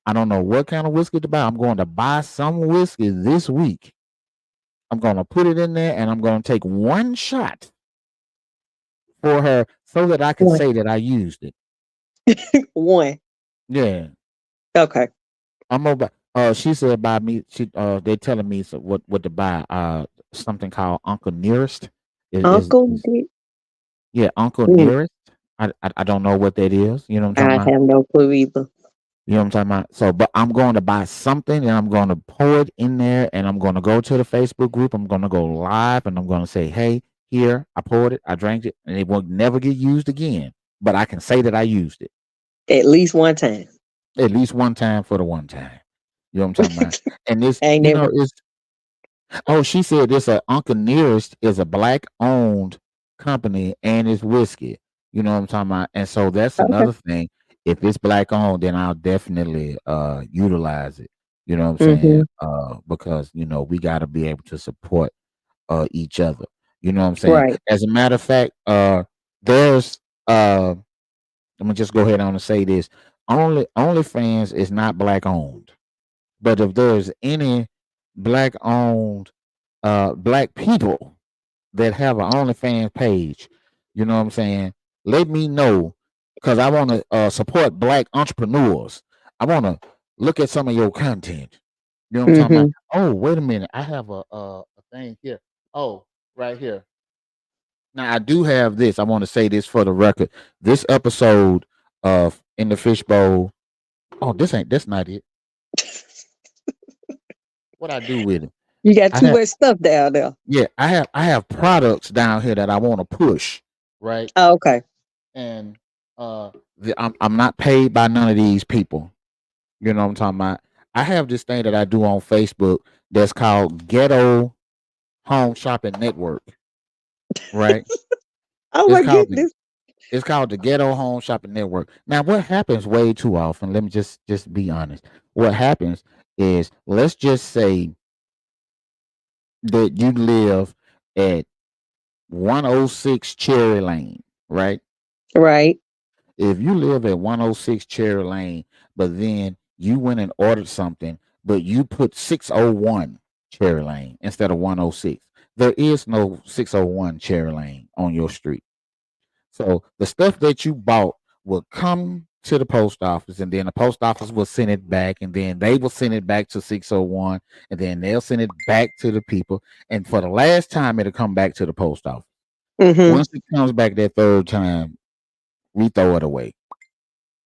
I don't know what kind of whiskey to buy. I'm going to buy some whiskey this week. I'm going to put it in there, and I'm going to take one shot for her so that I can One. say that I used it. One. Yeah. Okay. I'm over. She said buy me. They telling me so what to buy. Something called Uncle Nearest. Uncle Is did. Yeah, Uncle Mm, Nearest. I don't know what that is. You know what I'm I talking about. have no clue either. You know what I'm talking about. So, but I'm going to buy something, and I'm going to pour it in there, and I'm going to go to the Facebook group. I'm going to go live, and I'm going to say, "Hey, here, I poured it, I drank it, and it will never get used again. But I can say that I used it." At least one time. At least one time for the one time. You know what I'm talking about? And this, I ain't never. it's oh, she said this Uncle Nearest is a black owned company and it's whiskey. You know what I'm talking about? And so that's Okay. another thing. If it's black owned, then I'll definitely utilize it. You know what I'm saying? Mhm. Because we gotta be able to support each other. You know what I'm saying? Right. As a matter of fact, there's I'm gonna just go ahead on and say this. OnlyFans is not black owned. But if there's any black owned black people that have an OnlyFans page, you know what I'm saying? Let me know because I want to support black entrepreneurs. I want to look at some of your content. You know what I'm talking about? Mhm. Oh, wait a minute. I have a thing here. Oh, right here. Now I do have this. I want to say this for the record. This episode of In the Fish Bowl. Oh, that's not it. What I do with it? You got I too have much stuff down there. Yeah, I have products down here that I want to push, right? Oh, okay. And I'm not paid by none of these people. You know what I'm talking about? I have this thing that I do on Facebook that's called Ghetto Home Shopping Network, right? Oh It's my called the goodness. it's called the Ghetto Home Shopping Network. Now, what happens way too often? Let me just be honest. What happens is, let's just say that you live at 106 Cherry Lane, right? Right. If you live at 106 Cherry Lane, but then you went and ordered something, but you put 601 Cherry Lane instead of 106, there is no 601 Cherry Lane on your street. So the stuff that you bought will come to the post office, and then the post office will send it back, and then they will send it back to 601, and then they'll send it back to the people. And for the last time, it'll come back to the post office. Mhm. Once it comes back that third time, we throw it away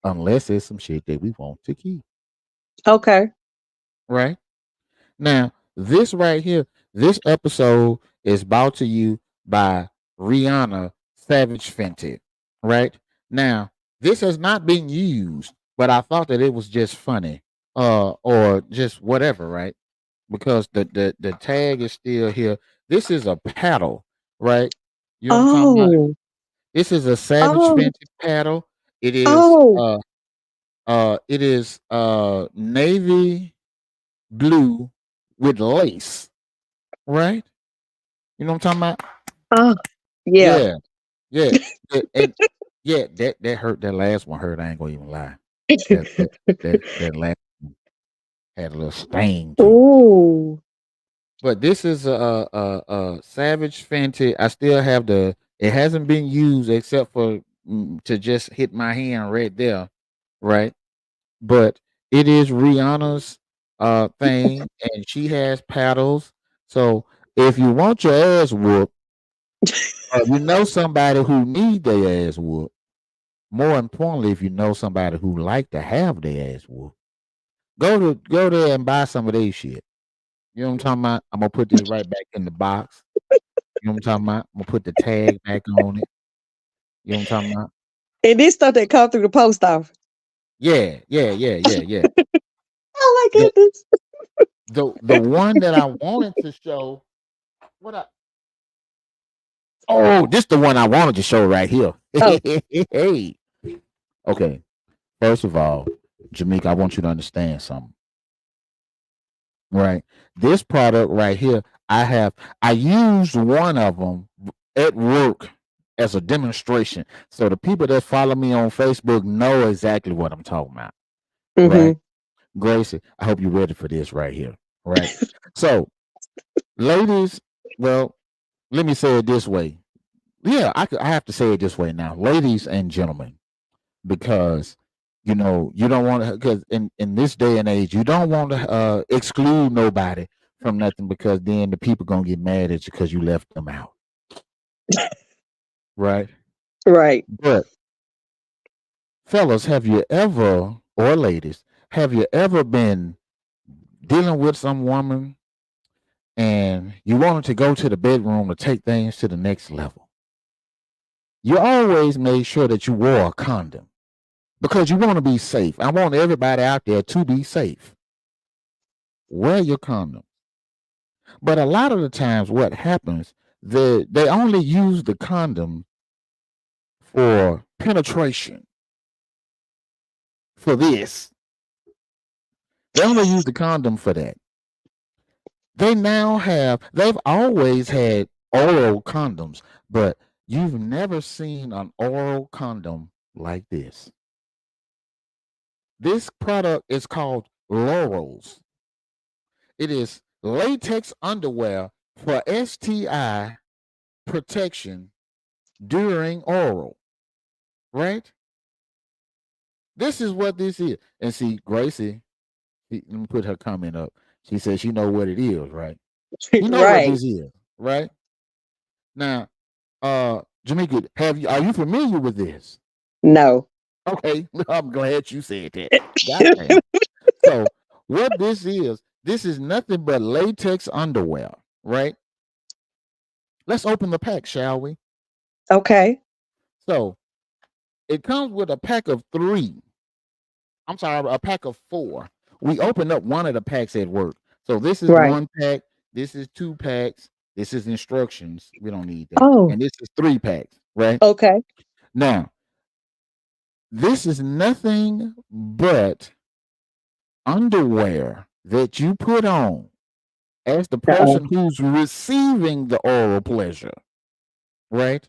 unless it's some shit that we want to keep. Okay. Right? Now, this right here, this episode is brought to you by Rihanna Savage Fenty. Right? Now, this has not been used, but I thought that it was just funny. Or just whatever, right? Because the tag is still here. This is a paddle, right? You know what I'm talking about? Oh. This is a Savage Oh. Fenty paddle. It is Oh. navy blue with lace, right? You know what I'm talking about? Oh. Yeah. Yeah, yeah, and yeah, that hurt. That last one hurt. I ain't gonna even lie. That last one had a little sting to it. Ooh. But this is a Savage Fenty. I still have the. It hasn't been used except for to just hit my hand right there, right? But it is Rihanna's thing, and she has paddles. So if you want your ass whooped, or you know somebody who need their ass whooped, more importantly, if you know somebody who like to have their ass whooped, go there and buy some of these shit. You know what I'm talking about? I'm gonna put this right back in the box. You know what I'm talking about? I'm gonna put the tag back on it. You know what I'm talking about? And this stuff that come through the post office. Yeah, yeah, yeah, yeah, yeah. Oh my The goodness. the one that I wanted to show. What I Oh, this the one I wanted to show right here. Oh. Hey. Okay. First of all, Jamaica, I want you to understand something. Right. This product right here, I used one of them at work as a demonstration. So the people that follow me on Facebook know exactly what I'm talking about. Right. Mhm. Gracie, I hope you're ready for this right here. Right. So, ladies, well, let me say it this way. Yeah, I have to say it this way now. Ladies and gentlemen, because you don't want to, because in this day and age you don't want to exclude nobody from nothing, because then the people gonna get mad at you because you left them out, right? Right. But fellas, have you ever, or ladies, have you ever been dealing with some woman and you wanted to go to the bedroom to take things to the next level? You always made sure that you wore a condom, because you want to be safe. I want everybody out there to be safe. Wear your condom. But a lot of the times, what happens, they only use the condom for penetration. For this, they only use the condom for that. They've always had oral condoms, but you've never seen an oral condom like this. This product is called Laurels. It is latex underwear for STI protection during oral, right? This is what this is. And see, Gracie, let me put her comment up. She says you know what it is, right? You know what Right. this is, right? Now, Jamaica, are you familiar with this? No. Okay, I'm glad you said that. Goddamn. So, what this is nothing but latex underwear, right? Let's open the pack, shall we? Okay. So, it comes with a pack of 3. I'm sorry, a pack of 4. We opened up one of the packs at work. So, this is Right. 1 pack, this is 2 packs, this is instructions. We don't need that. Oh, And this is 3 packs, right? okay. Now, this is nothing but underwear that you put on as the Uh-oh. person who's receiving the oral pleasure, right?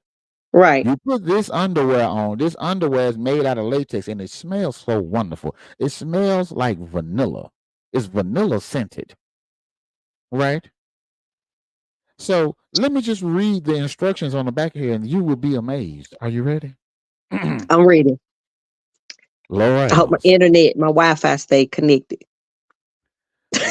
Right. You put this underwear on. This underwear is made out of latex and it smells so wonderful. It smells like vanilla. It's vanilla scented, right? So let me just read the instructions on the back here and you will be amazed. Are you ready? I'm ready. I hope my L'Oreal's internet, my Wi-Fi stay connected.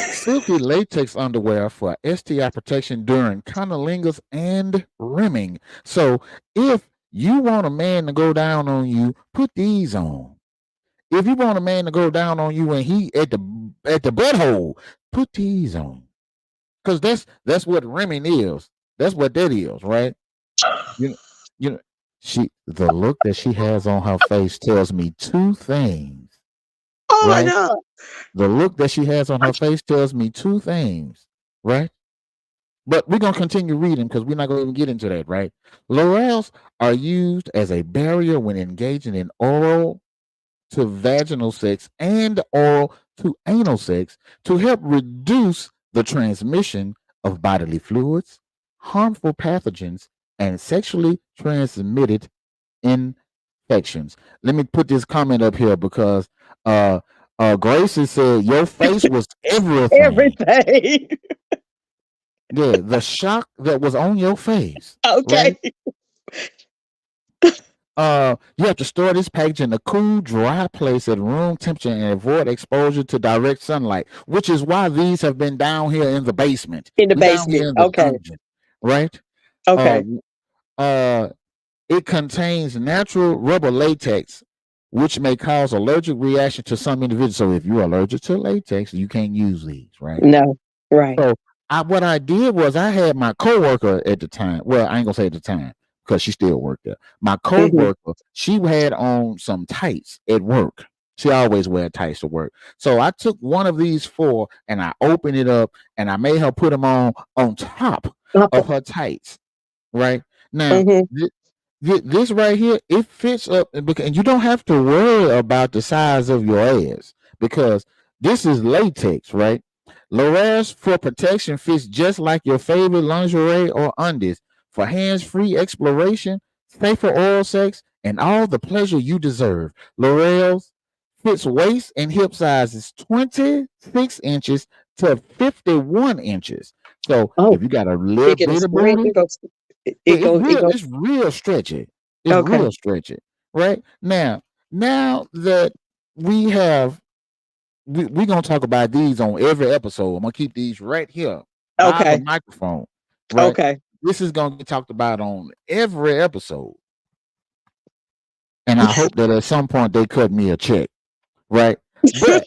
silky latex underwear for STI protection during cunnilingus and rimming. So if you want a man to go down on you, put these on. If you want a man to go down on you and he at the butthole, put these on. Because that's what rimming is. That's what that is, right? You you know, the look that she has on her face tells me 2 things, Oh my right? God. The look that she has on her face tells me 2 things, right? But we're gonna continue reading because we're not gonna even get into that, right? Laurels are used as a barrier when engaging in oral to vaginal sex and oral to anal sex to help reduce the transmission of bodily fluids, harmful pathogens, and sexually transmitted infections. Let me put this comment up here because Gracie said your face was everything. Everything. Yeah, the shock that was on your face, right? Okay. You have to store this package in a cool, dry place at room temperature and avoid exposure to direct sunlight, which is why these have been down here in the basement. In the We down basement. here in the Okay. dungeon, right? Uh, Okay. uh, it contains natural rubber latex, which may cause allergic reaction to some individuals. So if you're allergic to latex, you can't use these, right? No. Right. So what I did was I had my coworker at the time. Well, I ain't gonna say at the time because she still worked there. My Hmm. coworker, she had on some tights at work. She always wear tights to work. So I took one of these 4 and I opened it up and I made her put them on top of her tights. Right now, Hmm. this right here, it fits up, and you don't have to worry about the size of your ass because this is latex, right? L'Oreal's for protection fits just like your favorite lingerie or undies for hands-free exploration, safer oral sex, and all the pleasure you deserve. L'Oreal's fits waist and hip sizes 26 inches to 51 inches. So Oh, if you got a little it can bit of spread. booty, It goes. It goes. it's real stretchy. It's Okay. real stretchy. Right? Now that we have we're gonna talk about these on every episode. I'm gonna keep these right here by the Okay. microphone. Right? Okay. This is gonna get talked about on every episode. And I hope that at some point they cut me a check. Right? But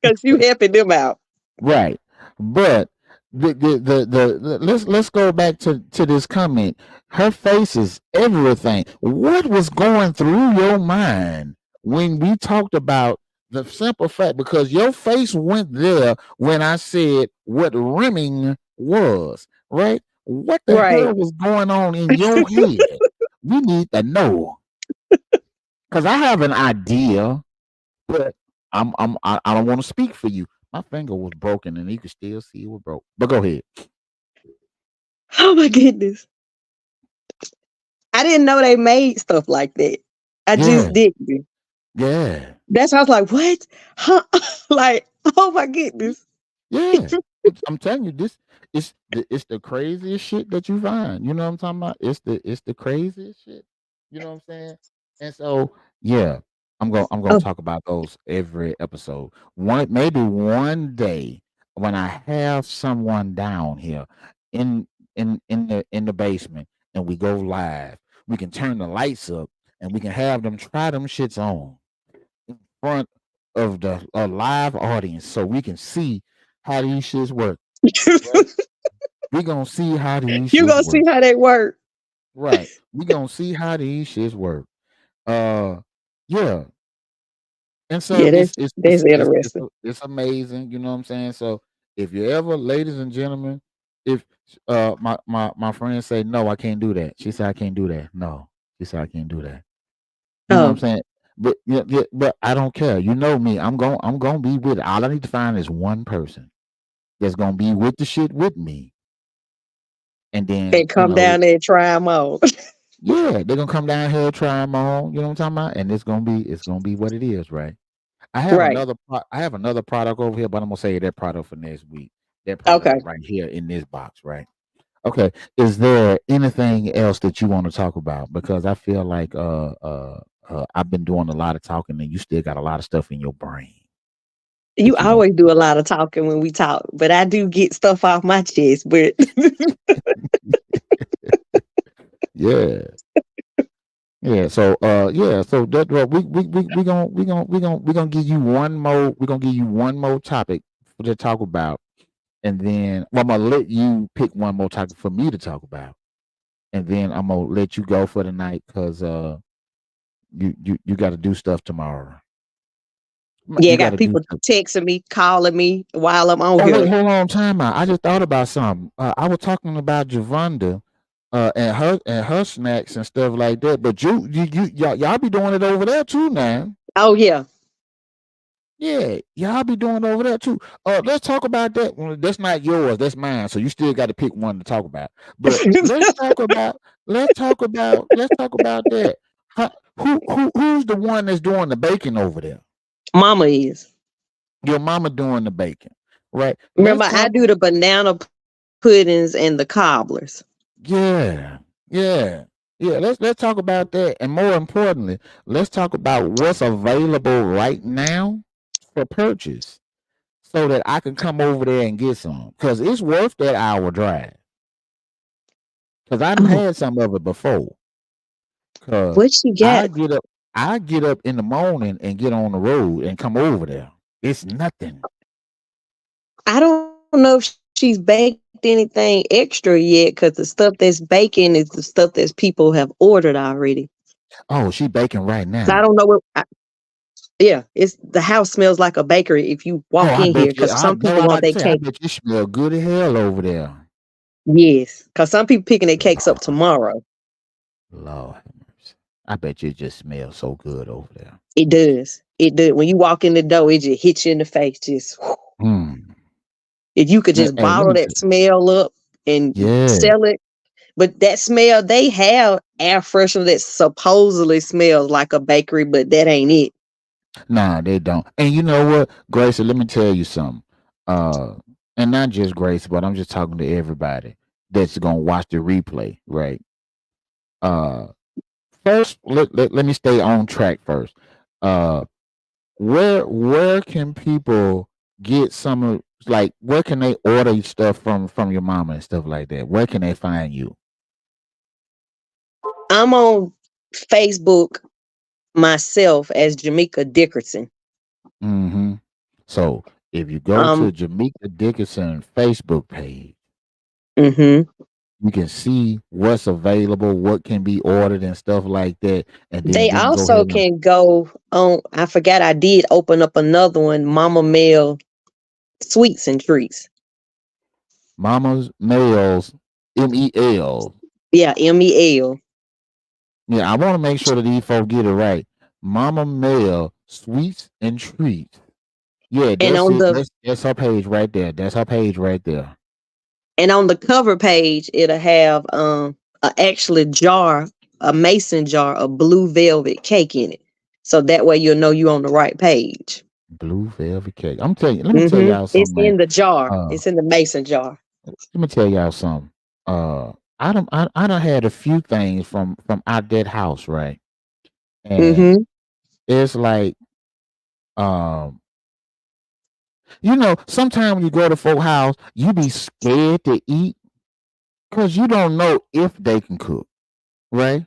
Because you helping them out. right. But let's go back to this comment. Her face is everything. What was going through your mind when we talked about the simple fact, because your face went there when I said what rimming was, right? What the Right. hell was going on in your head? We need to know. Because I have an idea, but I don't want to speak for you. My finger was broken and you could still see it was broke. But go ahead. Oh my goodness. I didn't know they made stuff like that. I Yeah, just didn't. yeah. That's why I was like, what? Huh? Like, oh my goodness. Yeah, I'm telling you, this it's the craziest shit that you find. You know what I'm talking about? It's the craziest shit. You know what I'm saying? And so yeah, I'm gonna Oh, talk about those every episode. Maybe one day when I have someone down here in in the basement and we go live, we can turn the lights up and we can have them try them shits on in front of the live audience so we can see how these shits work, right? We gonna see how these you shits gonna see work, how they work. right? We gonna see how these shits work. Uh, yeah, and so Yeah, that's interesting. it's amazing. You know what I'm saying? So if you ever, ladies and gentlemen, if my friend say no, I can't do that. She said I can't do that. No, she said I can't do that. You know what I'm Oh, saying? But yeah, yeah, but I don't care. You know me. I'm gonna be with it. All I need to find is one person that's gonna be with the shit with me. And then, and come down there and try them on. yeah, they're gonna come down here, try them on, you know what I'm talking about? And it's gonna be what it is, right? Right. I have another product over here, but I'm gonna say that product for next week. That product Okay. right here in this box, right? Okay. Is there anything else that you want to talk about? Because I feel like I've been doing a lot of talking and you still got a lot of stuff in your brain You that you want. always do a lot of talking when we talk, but I do get stuff off my chest. But Yeah. Yeah, so so that well, we gonna give you one more topic to talk about, and then well, I'm gonna let you pick one more topic for me to talk about, and then I'm gonna let you go for the night because you got to do stuff tomorrow. yeah, I You got got to do people stuff. texting me, calling me while I'm on Oh wait, here. hold on, time out. I just thought about something. I was talking about Javonda, and her snacks and stuff like that, but y'all be doing it over there too now. Oh yeah. Yeah, y'all be doing over there too. Let's talk about that. Well, that's not yours. That's mine. So you still got to pick one to talk about. But let's talk about that. Who's the one that's doing the baking over there? Mama is. Your mama doing the baking, right? Let's Remember, I talk. do the banana puddings and the cobblers. Yeah, yeah, yeah. Let's talk about that, and more importantly, let's talk about what's available right now for purchase, so that I can come over there and get some. Cause it's worth that hour drive. Cause I done Oh, had some of it before. Cause what she I got? get up, I get up in the morning and get on the road and come over there. It's nothing. I don't know if she's baked anything extra yet because the stuff that's baking is the stuff that people have ordered already. Oh, she baking right So I now. don't know what. Yeah, it's the house smells like a bakery if you Oh, walk I in here bet you. because I some know people what I'm want about to their say. I cake. bet you smell good as hell over there. Yes, because some people picking their cakes up Lord, tomorrow. Lord have mercy. I bet you it just smells so good over there. It does. It does. When you walk in the door, it just hits you in the face. Just Hmm. if you could just Hey, let bottle me that tell. smell up and Yeah. sell it. But that smell, they have air freshener that supposedly smells like a bakery, but that ain't it. Nah, they don't. And you know what, Gracie? Let me tell you something. Uh, and not just Gracie, but I'm just talking to everybody that's gonna watch the replay, right? Uh, first, let me stay on track first. Uh, where can people get some of like where can they order stuff from your mama and stuff like that? Where can they find you? I'm on Facebook myself as Jamaica Dickerson. Mm-hmm. So if you go to Um, Jamaica Dickinson Facebook page, mhm. You can see what's available, what can be ordered, and stuff like that, and then They we can go also ahead and can go on. I forgot I did open up another one, Mama Mel Sweets and Treats. Mama's Males, MEL. Yeah, MEL. Yeah, I want to make sure that these folks get it right. Mama Mel Sweets and Treats. Yeah, And that's on it. the That's her page right there. That's her page right there. and on the cover page, it'll have a actually jar, a mason jar of blue velvet cake in it. So that way you'll know you're on the right page. Blue velvet cake. I'm telling you. Let me tell y'all It's something, man. in the jar. Uh, It's in the mason jar. let me tell y'all something. I done had a few things from out that house, right? And Mm-hmm. it's like, um, sometimes when you go to folk house, you be scared to eat because you don't know if they can cook, right?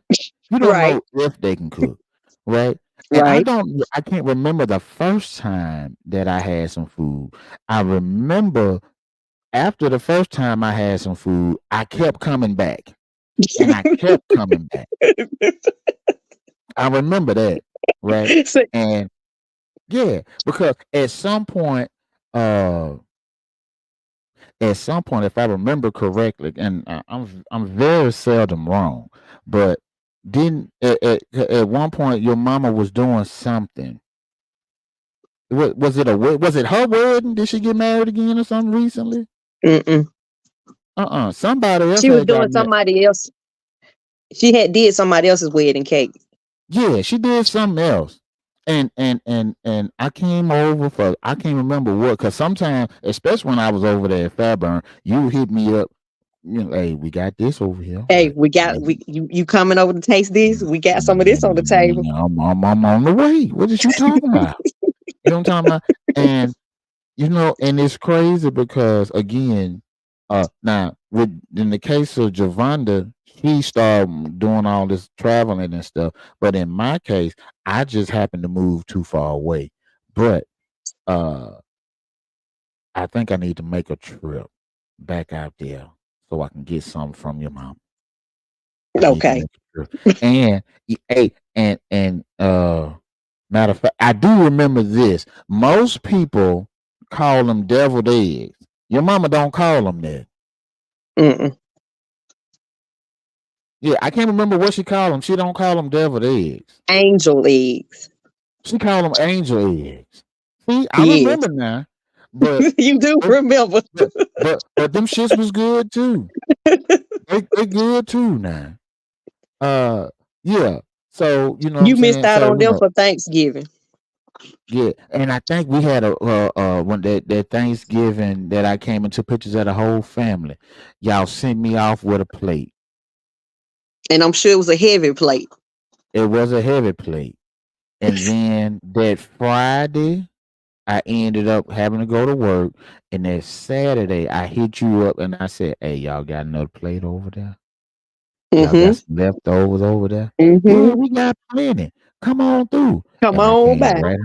You don't Right. know if they can cook, right? And Right. I can't remember the first time that I had some food. I remember after the first time I had some food, I kept coming back and I kept coming back. I remember that, right? So, And yeah, because uh, at some point, if I remember correctly, and I'm very seldom wrong, but didn't at one point your mama was doing something. Was it her wedding? Did she get married again or something recently? mm-mm. Somebody else She was had got doing married. somebody else. She had did somebody else's wedding cake. Yeah, she did something else. And I came over for I can't remember what, because sometimes, especially when I was over there at Fairburn, you hit me up, hey, we got this over here. Hey, Like, we got hey, you coming over to taste this? We got some of this on the table. I'm on the way. What is you talking about? You know what I'm talking about? And and it's crazy because again, now with in the case of Javonda, he started doing all this traveling and stuff. But in my case, I just happened to move too far away. But uh I think I need to make a trip back out there so I can get something from your mom. I need to Okay. make a trip. And hey, and matter of fact, I do remember this. Most people call them deviled eggs. Your mama don't call them that. Mm-mm. Yeah, I can't remember what she called them. She don't call them deviled eggs. Angel eggs. She call them angel eggs. See, I Yes. remember now, but You do but remember. but them shits was good too. They good too now. Uh, yeah. So you know what I'm You missed saying. out So on them for Thanksgiving. yeah, and I think we had a when that Thanksgiving that I came and took pictures of the whole family. Y'all sent me off with a plate. And I'm sure it was a heavy plate. It was a heavy plate, and then that Friday I ended up having to go to work, and that Saturday I hit you up and I said, "Hey, y'all got another plate over there? Y'all got Mm-hmm. some leftovers over there? Yeah, Mm-hmm. we got plenty. Come on through." Come And I on came back. right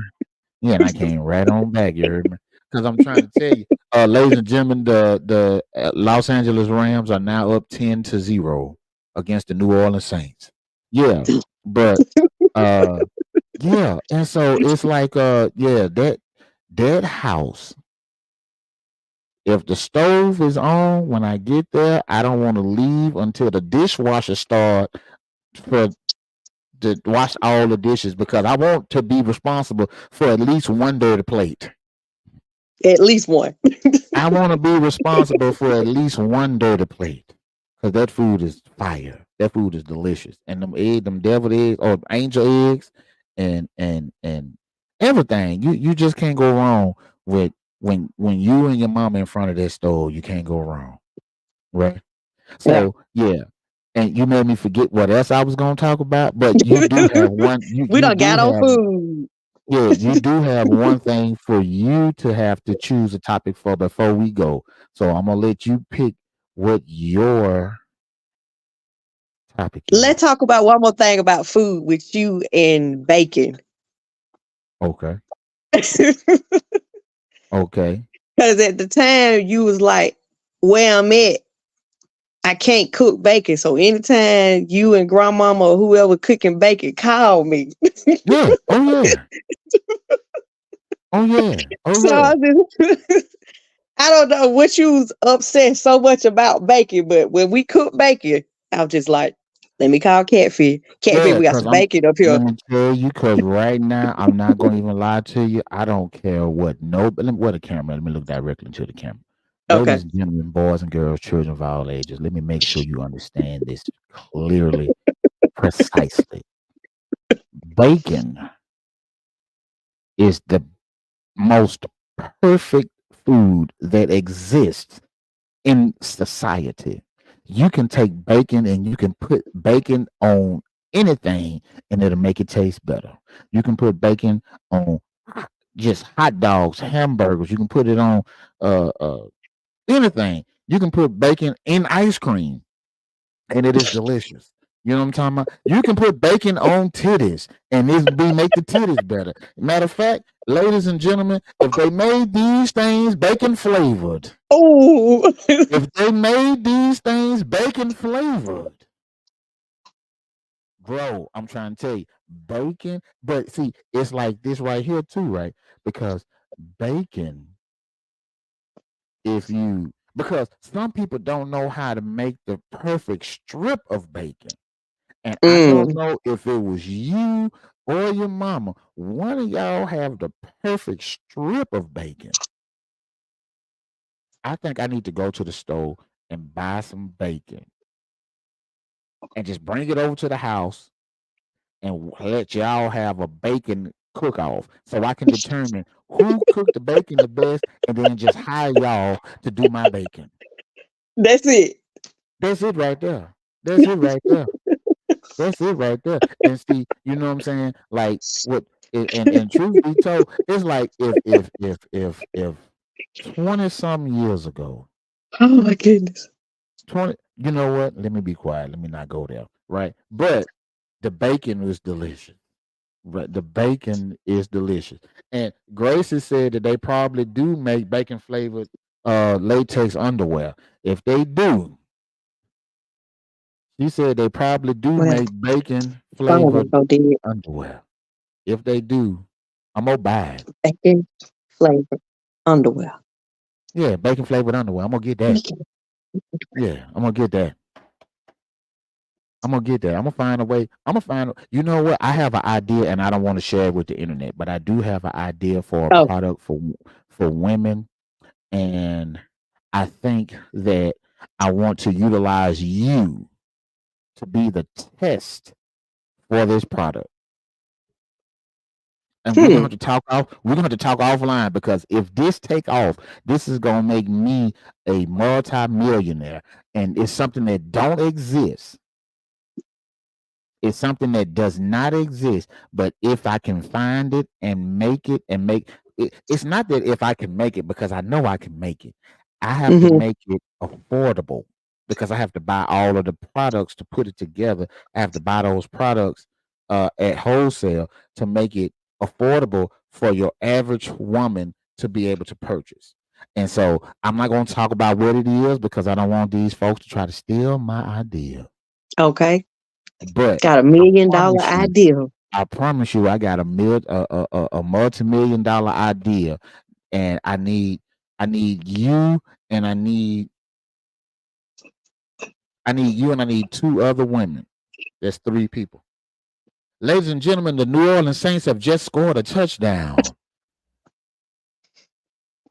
Yeah, and I came right on back. You heard me? Because I'm trying to tell you, ladies and gentlemen, the Los Angeles Rams are now up 10-0 against the New Orleans Saints. Yeah, but uh, yeah, and so it's like yeah, that house. If the stove is on when I get there, I don't want to leave until the dishwasher start for to wash all the dishes because I want to be responsible for at least one dirty plate. At least one. I want to be responsible for at least one dirty plate because that food is fire. That food is delicious, and them deviled eggs or angel eggs, and everything. You just can't go wrong with when you and your mama in front of that stove. You can't go wrong, right? Yeah. So yeah, and you made me forget what else I was gonna talk about. But you do have one. You We you done do got on have food. Yeah, you do have one thing for you to have to choose a topic for before we go. So I'm gonna let you pick what your topic is. Let's talk about one more thing about food with you and bacon. Okay. Because Okay. at the time you was like, where I'm at, I can't cook bacon. So anytime you and grandmama or whoever cooking bacon, call me. Yeah. Oh yeah. Oh yeah. Oh So yeah. I don't know what you was upset so much about bacon, but when we cook bacon, I was just like, let me call Catfish. Catfish, Yeah, we got cause some bacon up here. let me tell you, cause right now I'm not gonna even lie to you. I don't care what no, but let me, what a camera. Let me look directly into the camera. Okay. Ladies and gentlemen, boys and girls, children of all ages, let me make sure you understand this clearly, precisely. Bacon is the most perfect food that exists in society. You can take bacon and you can put bacon on anything and it'll make it taste better. You can put bacon on just hot dogs, hamburgers. You can put it on anything. You can put bacon in ice cream and it is delicious. You know what I'm talking about? You can put bacon on titties and it be make the titties better. Matter of fact, ladies and gentlemen, if they made these things bacon flavored, Oh, if they made these things bacon flavored, bro, I'm trying to tell you, bacon. But see, it's like this right here too, right? Because bacon, if you because some people don't know how to make the perfect strip of bacon. And I don't mm. know if it was you or your mama. One of y'all have the perfect strip of bacon. I think I need to go to the store and buy some bacon and just bring it over to the house and let y'all have a bacon cook off so I can determine who cooked the bacon the best and then just hire y'all to do my bacon. That's it. That's it right there. That's it right there. That's it right there. And see, you know what I'm saying? Like what and truth be told, it's like if 20 some years ago, Oh my goodness. 20, you know what? Let me be quiet. Let me not go there. Right. But the bacon was delicious. Right. The bacon is delicious. And Grace has said that they probably do make bacon flavored latex underwear. If they do, she said they probably do Well, make bacon phone was flavored so dead. underwear. If they do, I'm gonna buy it. Bacon flavored underwear. Yeah, bacon flavored underwear. I'm gonna get that. Bacon. Yeah, I'm gonna get that. I'm gonna get that. I'm gonna find a way. I'm gonna find. You know what? I have an idea, and I don't want to share it with the internet, but I do have an idea for a Oh, product for women, and I think that I want to utilize you to be the test for this product. And we're gonna hmm. have to talk off. We're gonna have to talk offline because if this take off, this is gonna make me a multi-millionaire, and it's something that don't exist. It's something that does not exist. But if I can find it and make it and make it, it's not that if I can make it because I know I can make it. I have to Mm-hmm. make it affordable because I have to buy all of the products to put it together. I have to buy those products at wholesale to make it affordable for your average woman to be able to purchase. And so I'm not going to talk about what it is because I don't want these folks to try to steal my idea. Okay. But Got a I million dollar promise you, idea. I got a multi-million dollar idea, and I need you, and I need you, and I need two other women. That's three people. Ladies and gentlemen, the New Orleans Saints have just scored a touchdown.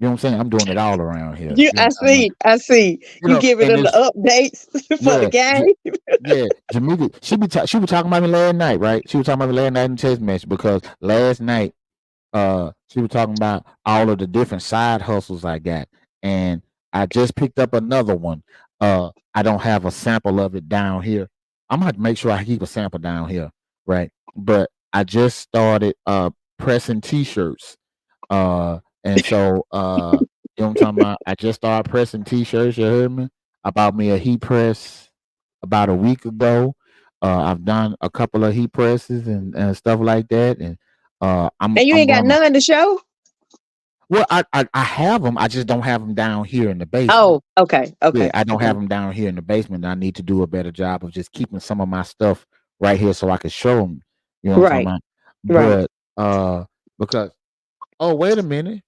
You know what I'm saying? I'm doing it all around here. You, You know what I I'm talking about? see. I see. You You know, giving and them the it's updates for the yeah, game. yeah, Jamaica. She was talking about me last night, right? She was talking about me last night in text message because last night she was talking about all of the different side hustles I got, and I just picked up another one. I don't have a sample of it down here. I'm gonna have to make sure I keep a sample down here, right? But I just started pressing t-shirts. And so you know what I'm talking about? I just started pressing t-shirts, you heard me? I bought me a heat press about a week ago. I've done a couple of heat presses and stuff like that, and And you I'm ain't got going to none to show? Well, I have them. I just don't have them down here in the basement. Oh, okay, Yeah, okay, I don't have okay. them down here in the basement. I need to do a better job of just keeping some of my stuff right here so I can show them. You know what I'm talking Right, about? right. But because oh wait a minute.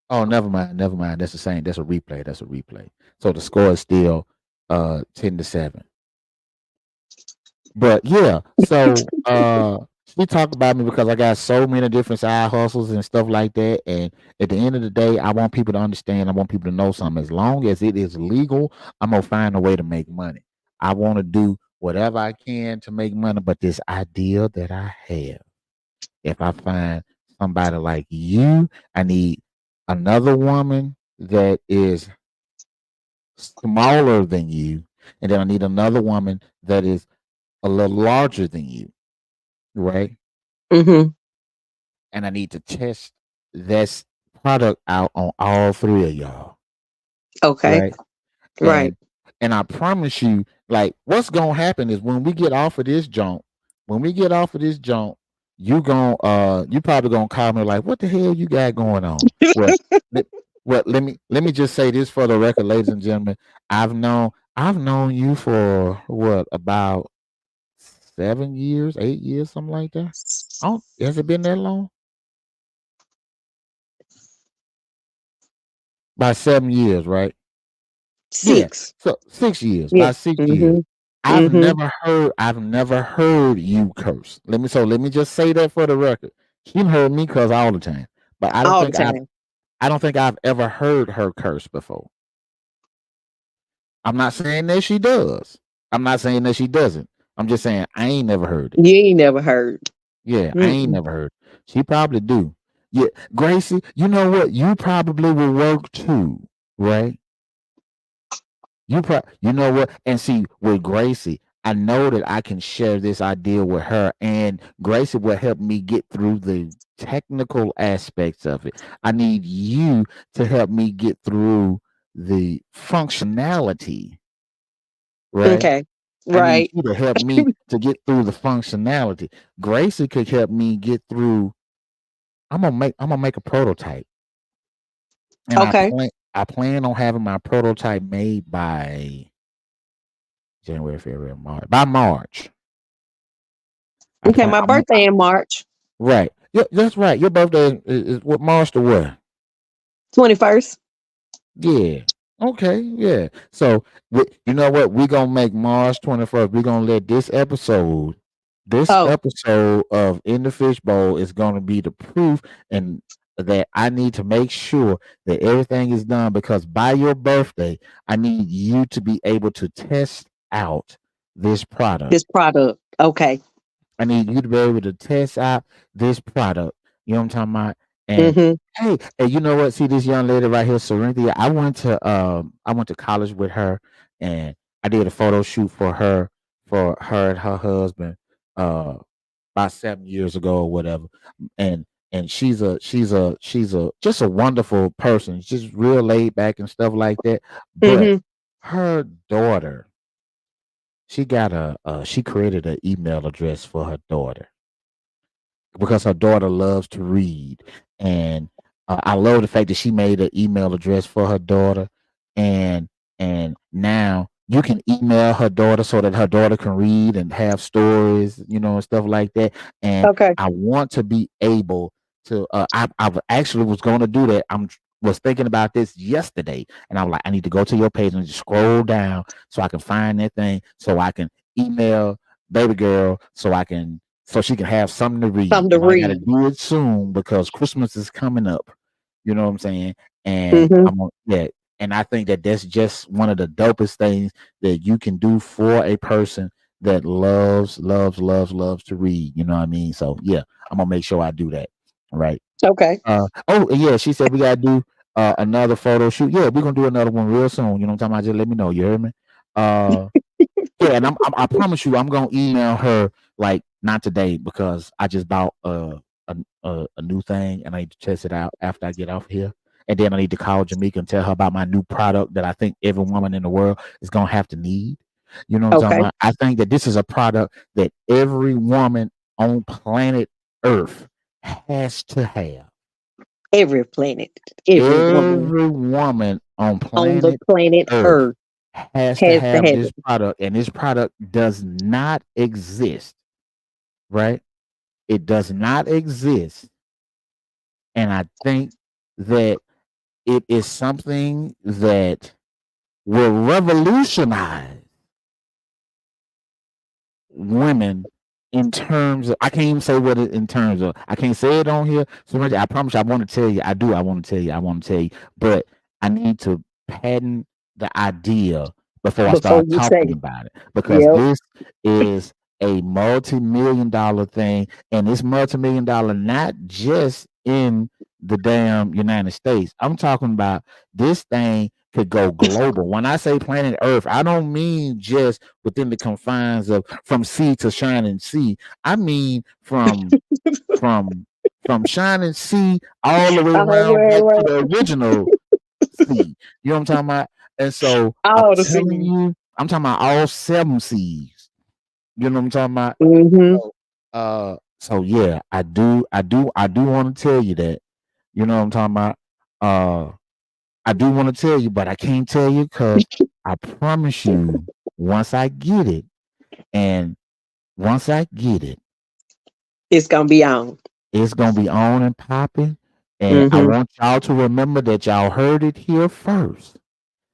Oh, never mind, never mind. That's the same. That's a replay. That's a replay. So the score is still 10-7. But yeah, so she talked about me because I got so many different side hustles and stuff like that. And at the end of the day, I want people to understand, I want people to know something. As long as it is legal, I'm gonna find a way to make money. I want to do whatever I can to make money. But this idea that I have, if I find somebody like you, I need another woman that is smaller than you, and then I need another woman that is a little larger than you, right? Mhm. And I need to test this product out on all three of y'all, Okay, right? right. And I promise you, like, what's gonna happen is when we get off of this junk, when we get off of this junk, you probably gonna call me like, what the hell you got going on? Well, let, let me just say this for the record, ladies and gentlemen. I've known you for what, about 7 years, 8 years, something like that. Oh, has it been that long? By 7 years, right? Yeah. 6. So 6 years, Yeah. by 6 years. Mhm. I've Mhm. never heard I've never heard you curse. Let me just say that for the record. She heard me curse all the time. But All the time. I don't think I've ever heard her curse before. I'm not saying that she does. I'm not saying that she doesn't. I'm just saying I ain't never heard it. You ain't never heard. Yeah, I ain't Mm-mm. never heard. She probably do. Yeah, Gracie, you know what? You probably will work too, right? You know what? And see, with Gracie, I know that I can share this idea with her, and Gracie will help me get through the technical aspects of it. I need you to help me get through the functionality, right? Okay. I need Right. you to help me to get through the functionality. Gracie could help me get through. I'm gonna make a prototype, and Okay. I plan on having my prototype made by January, February, March. By March, I Okay, plan. my birthday in March Right. Yeah, that's right. Your birthday is what, March the what? 21st. Yeah. Okay. Yeah. So you know what? We're gonna make March 21st. We're gonna let this Oh, episode of In the Fish Bowl is gonna be the proof, and that I need to make sure that everything is done, because by your birthday, I need you to be able to test out this product. this product. Okay. I need you to be able to test out this product. You know what I'm talking about? And Mhm. hey, you know what? See this young lady right here, Serenity. I went to college with her, and I did a photo shoot for her and her husband uh about 7 years ago or whatever. And she's a just a wonderful person. She's just real laid back and stuff like that. But Mhm. her daughter, she created an email address for her daughter because her daughter loves to read. And I love the fact that she made an email address for her daughter, and now you can email her daughter so that her daughter can read and have stories, and stuff like that. And Okay. I want to be able to. I actually was going to do that. Was thinking about this yesterday, and I'm like, I need to go to your page and just scroll down so I can find that thing, so I can email baby girl, so she can have something to read. Something to And I got to read. do it soon because Christmas is coming up. You know what I'm saying? And Mhm. I'm on yeah. And I think that that's just one of the dopest things that you can do for a person that loves to read. You know what I mean? So yeah, I'm gonna make sure I do that. All right. Okay. Oh yeah, she said we gotta do another photo shoot. Yeah, we're gonna do another one real soon. You know what I'm talking about? Just let me know. You heard me? Uh yeah, and I promise you, I'm gonna email her, like, not today, because I just bought a new thing, and I need to test it out after I get off here, and then I need to call Jamaica and tell her about my new product that I think every woman in the world is gonna have to need. You know what I'm talking Okay. about? I think that this is a product that every woman on planet Earth has to have. Every planet, every woman Every woman on on the planet planet Earth Earth has to has to have have this it. product, and this product does not exist, right? It does not exist. And I think that it is something that will revolutionize women in terms of, I can't even say what it in terms of, I can't say it on here so much. I promise you, I want to tell you, I want to tell you, but I need to patent the idea before I Before start you talking say, about it, because yep, this is a multi-million dollar thing, and it's multi-million dollar not just in the damn United States. I'm talking about this thing could go global. When I say planet Earth, I don't mean just within the confines of from sea to shining sea. I mean from from shining sea all the way all around right, back to right, the original sea. You know what I'm talking about? And so I'm all the telling seas. you, I'm talking about all seven seas. You know what I'm talking about? Mm-hmm. So, so yeah, I do want to tell you that. You know what I'm talking about? I do want to tell you, but I can't tell you because I promise you, once I get it, and once I get it, It's gonna be on. it's gonna be on and popping. And I Mm-hmm. want y'all to remember that y'all heard it here first.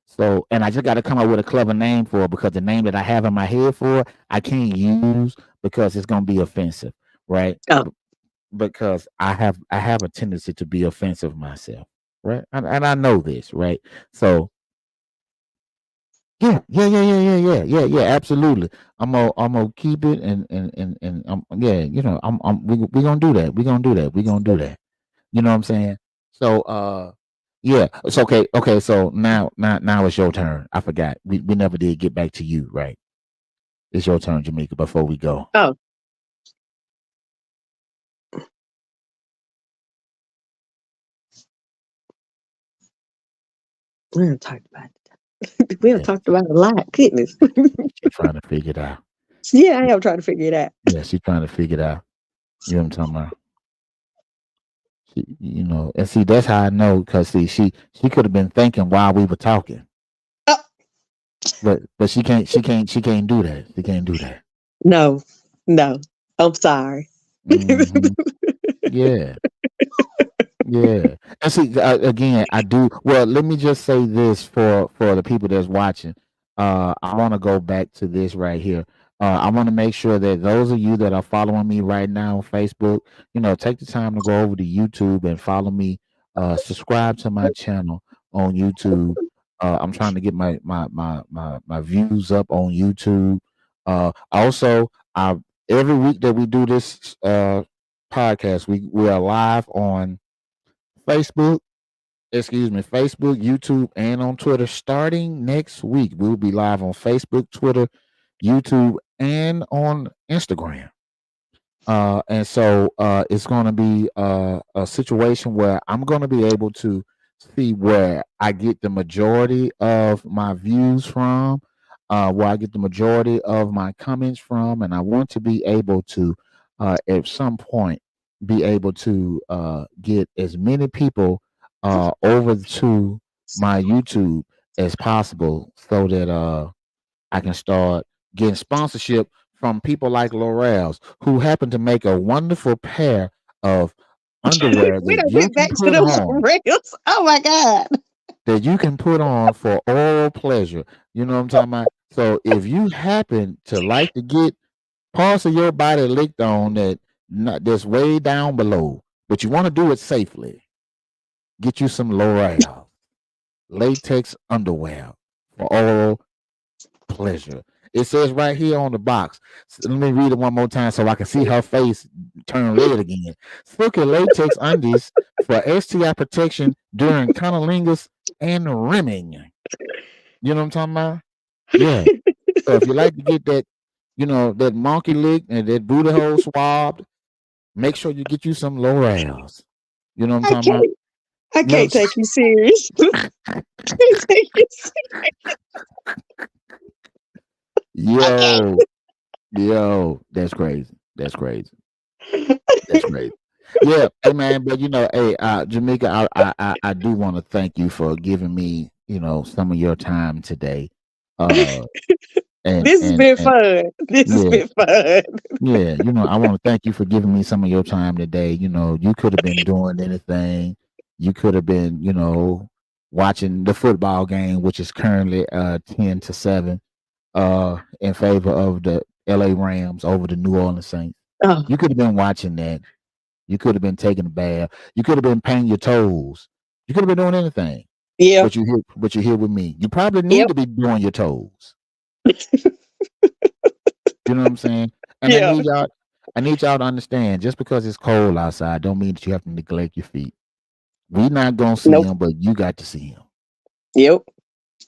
So, and I just got to come up with a clever name for it, because the name that I have in my head for it, I can't use because it's gonna be offensive, right? Oh, Because I have a tendency to be offensive myself, right? And I know this, right? So yeah, yeah, yeah, yeah, yeah, yeah, yeah, yeah, absolutely. I'm gonna keep it, and yeah, we gonna do that. We gonna do that. We gonna do that. You know what I'm saying? So yeah, it's okay. Okay, so now it's your turn. I forgot. We never did get back to you, right? It's your turn, Jamaica, before we go. oh, we haven't talked about it. We haven't Yeah, talked about it a lot. Goodness. she's trying to figure it out. Yeah, I am trying to figure it out. Yeah, she's trying to figure it out. You know what I'm talking about? And see, that's how I know, because see, she could have been thinking while we were talking. Oh, But she can't do that. She can't do that. no, no. I'm sorry. Hmm. Yeah, yeah. And see, again, I do. Well, let me just say this for the people that's watching. I want to go back to this right here. I want to make sure that those of you that are following me right now on Facebook, take the time to go over to YouTube and follow me. Subscribe to my channel on YouTube. I'm trying to get my views up on YouTube. Also, I every week that we do this podcast, we are live on Facebook, Facebook, YouTube, and on Twitter. Starting next week, we'll be live on Facebook, Twitter, YouTube, and on Instagram. And so it's going to be a situation where I'm going to be able to see where I get the majority of my views from, where I get the majority of my comments from, and I want to be able to, at some point, be able to get as many people over to my YouTube as possible, so that I can start getting sponsorship from people like L'Oreal's, who happen to make a wonderful pair of underwear We that done you went can back to put those on, rails. Oh my God. for oral pleasure. You know what I'm talking about? So if you happen to like to get parts of your body licked on that's way down below, but you want to do it safely, get you some L'Oreal latex underwear for oral pleasure. It says right here on the box. Let me read it one more time so I can see her face turn red again. Silky latex undies for STI protection during cunnilingus and rimming. You know what I'm talking about? Yeah. So if you like to get that monkey lick and that booty hole swabbed, make sure you get you some L'Oreals. You know what I'm I talking about? can't. I You know, can't take you serious. Can't take you I can't. yo, yo, that's crazy. That's crazy. That's crazy. Yeah, hey man, but hey, Jamaica, I do want to thank you for giving me, some of your time today. Uh, and This has and been and fun. This has yeah, been fun. yeah, I want to thank you for giving me some of your time today. You could have been doing anything. You could have been, watching the football game, which is currently 10-7, in favor of the LA Rams over the New Orleans Saints. Oh, You could have been watching that. You could have been taking a bath. You could have been painting your toes. You could have been doing anything. yeah, But you're here with me. You probably need yep, to be doing your toes. You know what I'm saying? And yeah, I need y'all to understand, just because it's cold outside don't mean that you have to neglect your feet. We not gonna see nope, them, but you got to see them. yep.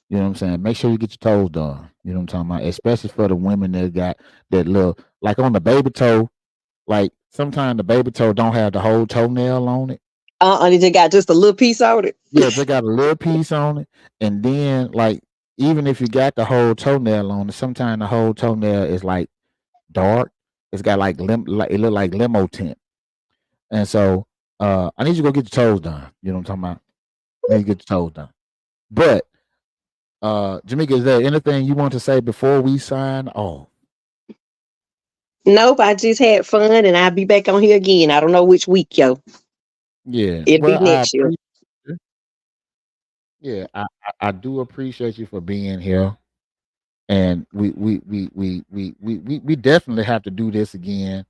You know what I'm saying? Make sure you get your toes done. You know what I'm talking about? Especially for the women that got that little, like on the baby toe, like sometimes the baby toe don't have the whole toenail on it. They just got just a little piece of it. Yeah, they got a little piece on it, and then like even if you got the whole toenail on it, sometimes the whole toenail is like dark. It's got like it look like limo tint, and so I need you to go get your toes done. You know what I'm talking about? I need you to get your toes done. But Jamaica, is there anything you want to say before we sign off? Nope, I just had fun, and I'll be back on here again. I don't know which week, yo. Yeah, It'll be well, next year. yeah, I do appreciate you for being here, and we definitely have to do this again.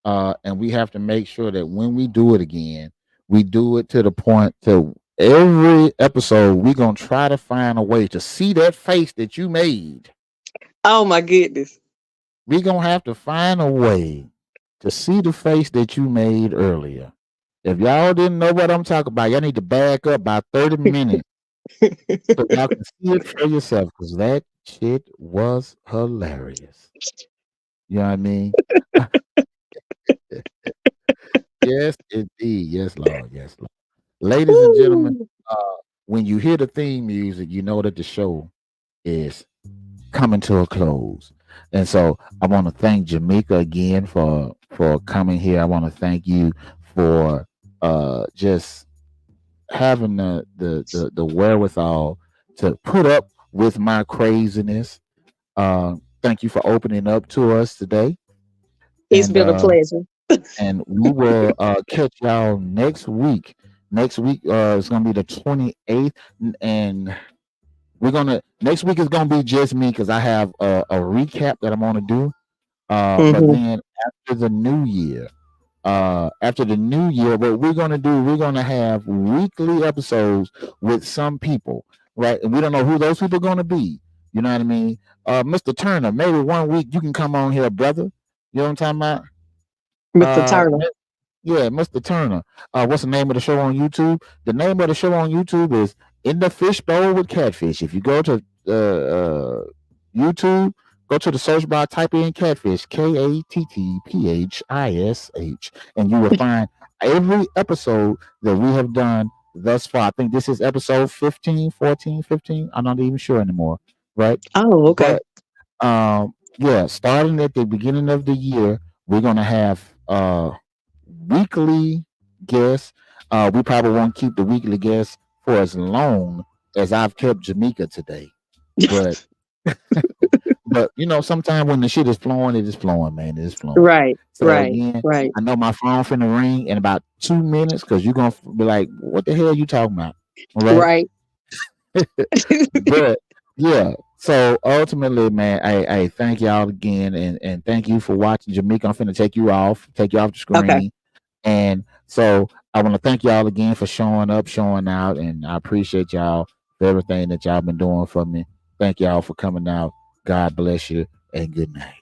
And we have to make sure that when we do it again, we do it to the point to every episode we're gonna try to find a way to see that face that you made. Oh my goodness. We're gonna have to find a way to see the face that you made earlier. If y'all didn't know what I'm talking about, y'all need to back up by 30 minutes so y'all can see it for yourself, because that shit was hilarious. You know what I mean? Yes, indeed. Yes, Lord. Yes, Lord. Ladies and gentlemen, Woo. when you hear the theme music, you know that the show is coming to a close. And so I want to thank Jamaica again for coming here. I want to thank you for just having the wherewithal to put up with my craziness. Thank you for opening up to us today. It's And been a pleasure. we will catch y'all next week. Next week is gonna be the 28th, and we're gonna next week is gonna be just me because I have a recap that I'm gonna do. But Hmm. then after the new year, what we're gonna do, we're gonna have weekly episodes with some people, right? And we don't know who those people are gonna be. You know what I mean? Mr. Turner, maybe one week you can come on here, brother. You know what I'm talking about? Mr. Uh, Turner. yeah, Mr. Turner. What's the name of the show on YouTube? The name of the show on YouTube is In the Fish Bowl with Catfish. If you go to YouTube, go to the search bar, type in Catfish, Kattphish, and you will find every episode that we have done thus far. I think this is episode 15, 14, 15. I'm not even sure anymore, right? Oh, okay. But yeah, starting at the beginning of the year, we're gonna have weekly guests. We probably won't keep the weekly guests for as long as I've kept Jamaica today, but sometimes when the shit is flowing, it is flowing, man. It is flowing. Right, So right, again, right, I know my phone finna ring in about 2 minutes because you're gonna be like, "What the hell are you talking about?" All right. right. But yeah, so ultimately, man, I thank y'all again, and thank you for watching, Jamaica. I'm finna take you off the Okay. screen, and so I want to thank y'all again for showing up, showing out, and I appreciate y'all for everything that y'all been doing for me. Thank y'all for coming out. God bless you, and good night.